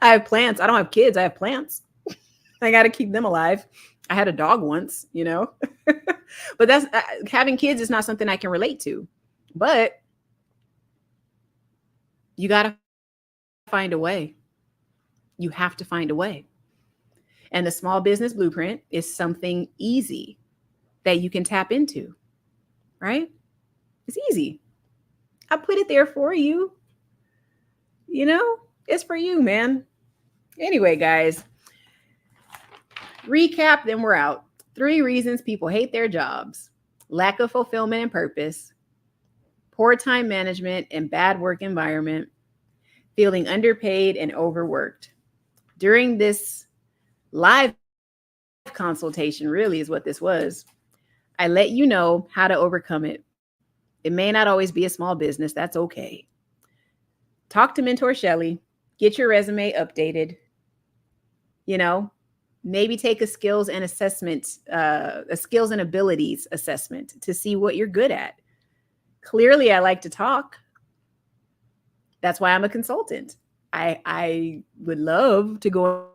I have plants. I don't have kids. I have plants. I got to keep them alive. I had a dog once, but that's having kids is not something I can relate to. But you got to find a way. You have to find a way. And the small business blueprint is something easy that you can tap into. Right? It's easy. I put it there for you. It's for you, man. Anyway, guys, recap, then we're out. 3 reasons people hate their jobs: lack of fulfillment and purpose, poor time management and bad work environment, feeling underpaid and overworked. During this live consultation, really is what this was, I let you know how to overcome it. It may not always be a small business. That's okay. Talk to Mentor Shelly. Get your resume updated. You know, maybe take a skills and assessment, a skills and abilities assessment to see what you're good at. Clearly, I like to talk. That's why I'm a consultant. I would love to go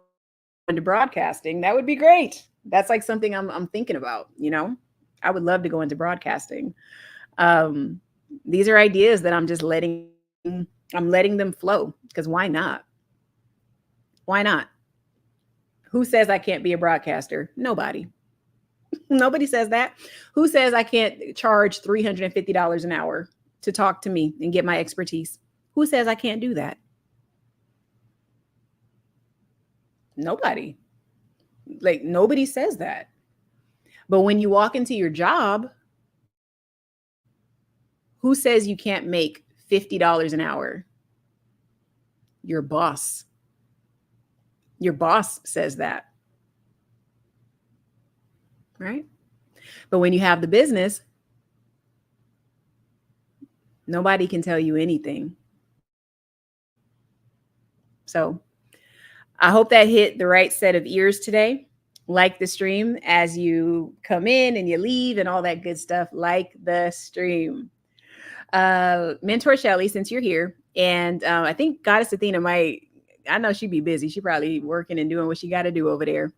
into broadcasting. That would be great. That's like something I'm thinking about, you know? I would love to go into broadcasting. These are ideas that I'm letting them flow, because why not? Why not? Who says I can't be a broadcaster? Nobody. Nobody says that. Who says I can't charge $350 an hour to talk to me and get my expertise? Who says I can't do that? Nobody. Like, nobody says that. But when you walk into your job, who says you can't make $50 an hour? Your boss. Your boss says that. Right? But when you have the business, nobody can tell you anything. So I hope that hit the right set of ears today. Like the stream as you come in and you leave and all that good stuff. Like the stream. Mentor Shelly, since you're here, and I think Goddess Athena I know she'd be busy. She probably working and doing what she got to do over there.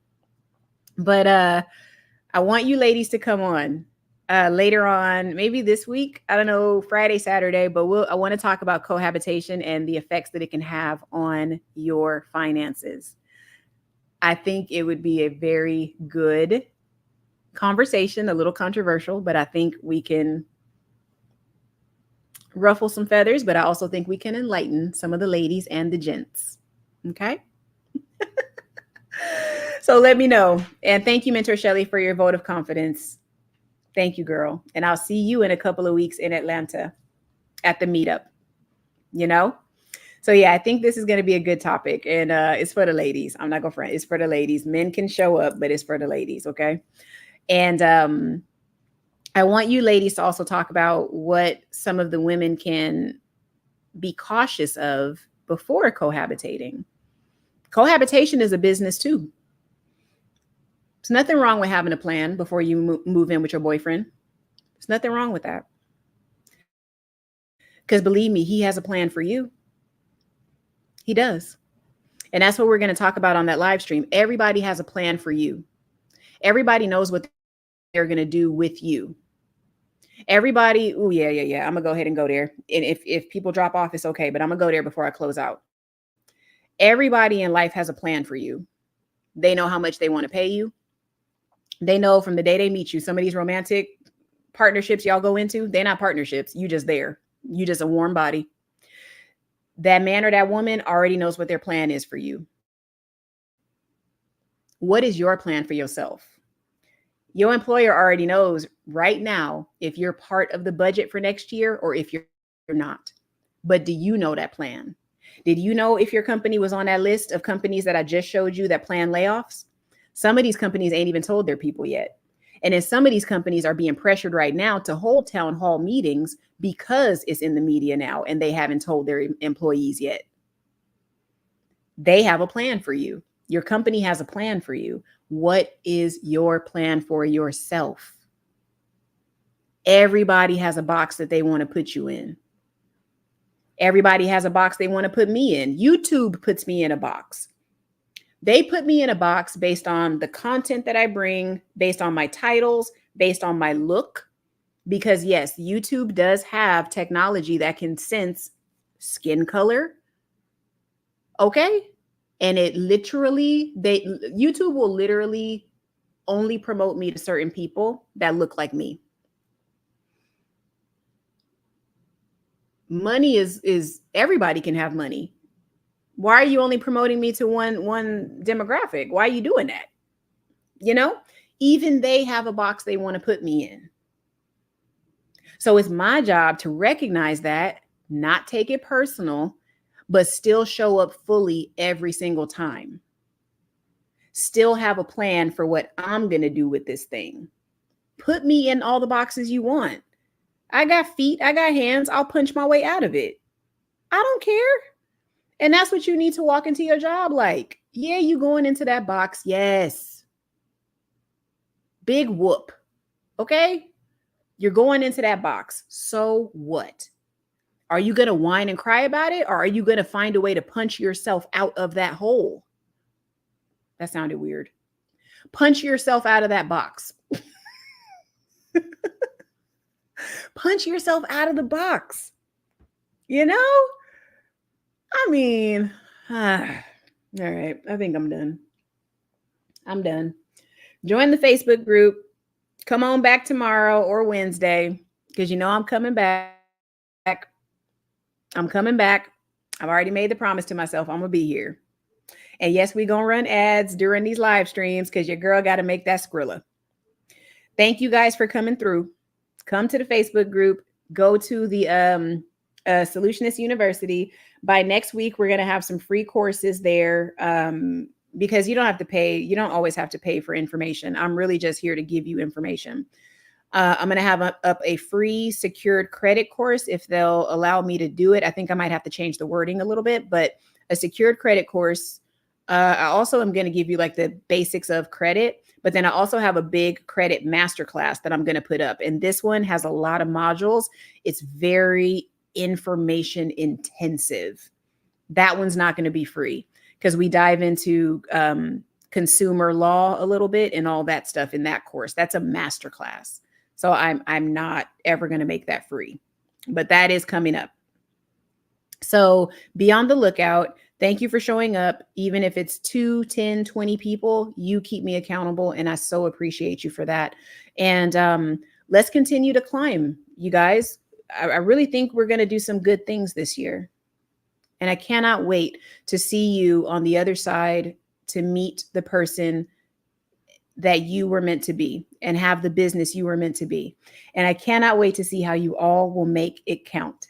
But I want you ladies to come on later on, maybe this week. I don't know, Friday, Saturday, but I want to talk about cohabitation and the effects that it can have on your finances. I think it would be a very good conversation, a little controversial, but I think we can ruffle some feathers, but I also think we can enlighten some of the ladies and the gents. Okay. So let me know. And thank you, Mentor Shelly, for your vote of confidence. Thank you, girl. And I'll see you in a couple of weeks in Atlanta at the meetup, you know? So yeah, I think this is going to be a good topic, and it's for the ladies. I'm not going to front. It's for the ladies. Men can show up, but it's for the ladies. Okay. And I want you ladies to also talk about what some of the women can be cautious of before cohabitating. Cohabitation is a business too. There's nothing wrong with having a plan before you move in with your boyfriend. There's nothing wrong with that. Because believe me, he has a plan for you. He does. And that's what we're going to talk about on that live stream. Everybody has a plan for you. Everybody knows what they're going to do with you. Everybody, oh yeah. I'm gonna go ahead and go there. And if people drop off, it's okay, but I'm gonna go there before I close out. Everybody in life has a plan for you. They know how much they want to pay you. They know from the day they meet you. Some of these romantic partnerships y'all go into, they're not partnerships. You just there. You just a warm body. That man or that woman already knows what their plan is for you. What is your plan for yourself? Your employer already knows right now if you're part of the budget for next year or if you're not. But do you know that plan? Did you know if your company was on that list of companies that I just showed you that plan layoffs? Some of these companies ain't even told their people yet. And then some of these companies are being pressured right now to hold town hall meetings because it's in the media now and they haven't told their employees yet. They have a plan for you. Your company has a plan for you. What is your plan for yourself? Everybody has a box that they want to put you in. Everybody has a box they want to put me in. YouTube puts me in a box. They put me in a box based on the content that I bring, based on my titles, based on my look. Because yes, YouTube does have technology that can sense skin color. Okay. And YouTube will literally only promote me to certain people that look like me. Money is everybody can have money. Why are you only promoting me to one demographic? Why are you doing that? You know, even they have a box they want to put me in. So it's my job to recognize that, not take it personal, but still show up fully every single time. Still have a plan for what I'm going to do with this thing. Put me in all the boxes you want. I got feet, I got hands, I'll punch my way out of it. I don't care. And that's what you need to walk into your job like. Yeah, you going into that box. Yes. Big whoop. Okay? You're going into that box. So what? Are you going to whine and cry about it? Or are you going to find a way to punch yourself out of that hole? That sounded weird. Punch yourself out of that box. Punch yourself out of the box. You know? I mean, all right. I think I'm done. I'm done. Join the Facebook group. Come on back tomorrow or Wednesday, because you know I'm coming back. I'm coming back. I've already made the promise to myself. I'm going to be here. And yes, we're going to run ads during these live streams because your girl got to make that Skrilla. Thank you guys for coming through. Come to the Facebook group. Go to the Solutionist University. By next week, we're going to have some free courses there because you don't have to pay. You don't always have to pay for information. I'm really just here to give you information. I'm going to have up a free secured credit course if they'll allow me to do it. I think I might have to change the wording a little bit, but a secured credit course. I also am going to give you like the basics of credit, but then I also have a big credit masterclass that I'm going to put up. And this one has a lot of modules. It's very information intensive. That one's not going to be free because we dive into consumer law a little bit and all that stuff in that course. That's a masterclass. So I'm not ever going to make that free, but that is coming up. So be on the lookout. Thank you for showing up. Even if it's 2, 10, 20 people, you keep me accountable. And I so appreciate you for that. And let's continue to climb, you guys. I really think we're going to do some good things this year. And I cannot wait to see you on the other side, to meet the person that you were meant to be and have the business you were meant to be. And I cannot wait to see how you all will make it count.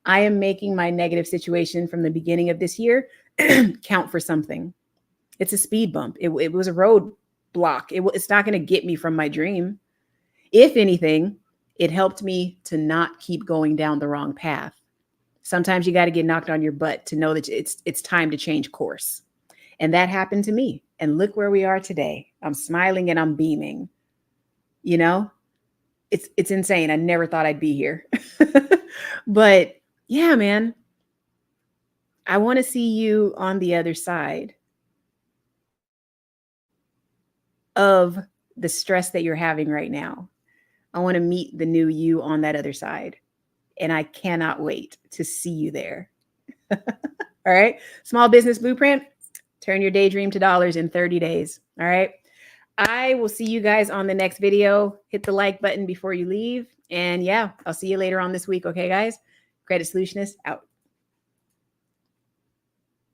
I am making my negative situation from the beginning of this year count for something. It's a speed bump. It was a roadblock. It's not going to get me from my dream. If anything, it helped me to not keep going down the wrong path. Sometimes you got to get knocked on your butt to know that it's time to change course. And that happened to me. And look where we are today. I'm smiling and I'm beaming. You know, it's insane. I never thought I'd be here. But yeah, man, I want to see you on the other side of the stress that you're having right now. I want to meet the new you on that other side. And I cannot wait to see you there. All right. Small Business Blueprint. Turn your daydream to dollars in 30 days. All right. I will see you guys on the next video. Hit the like button before you leave. And yeah, I'll see you later on this week. Okay, guys? Credit Solutionist out.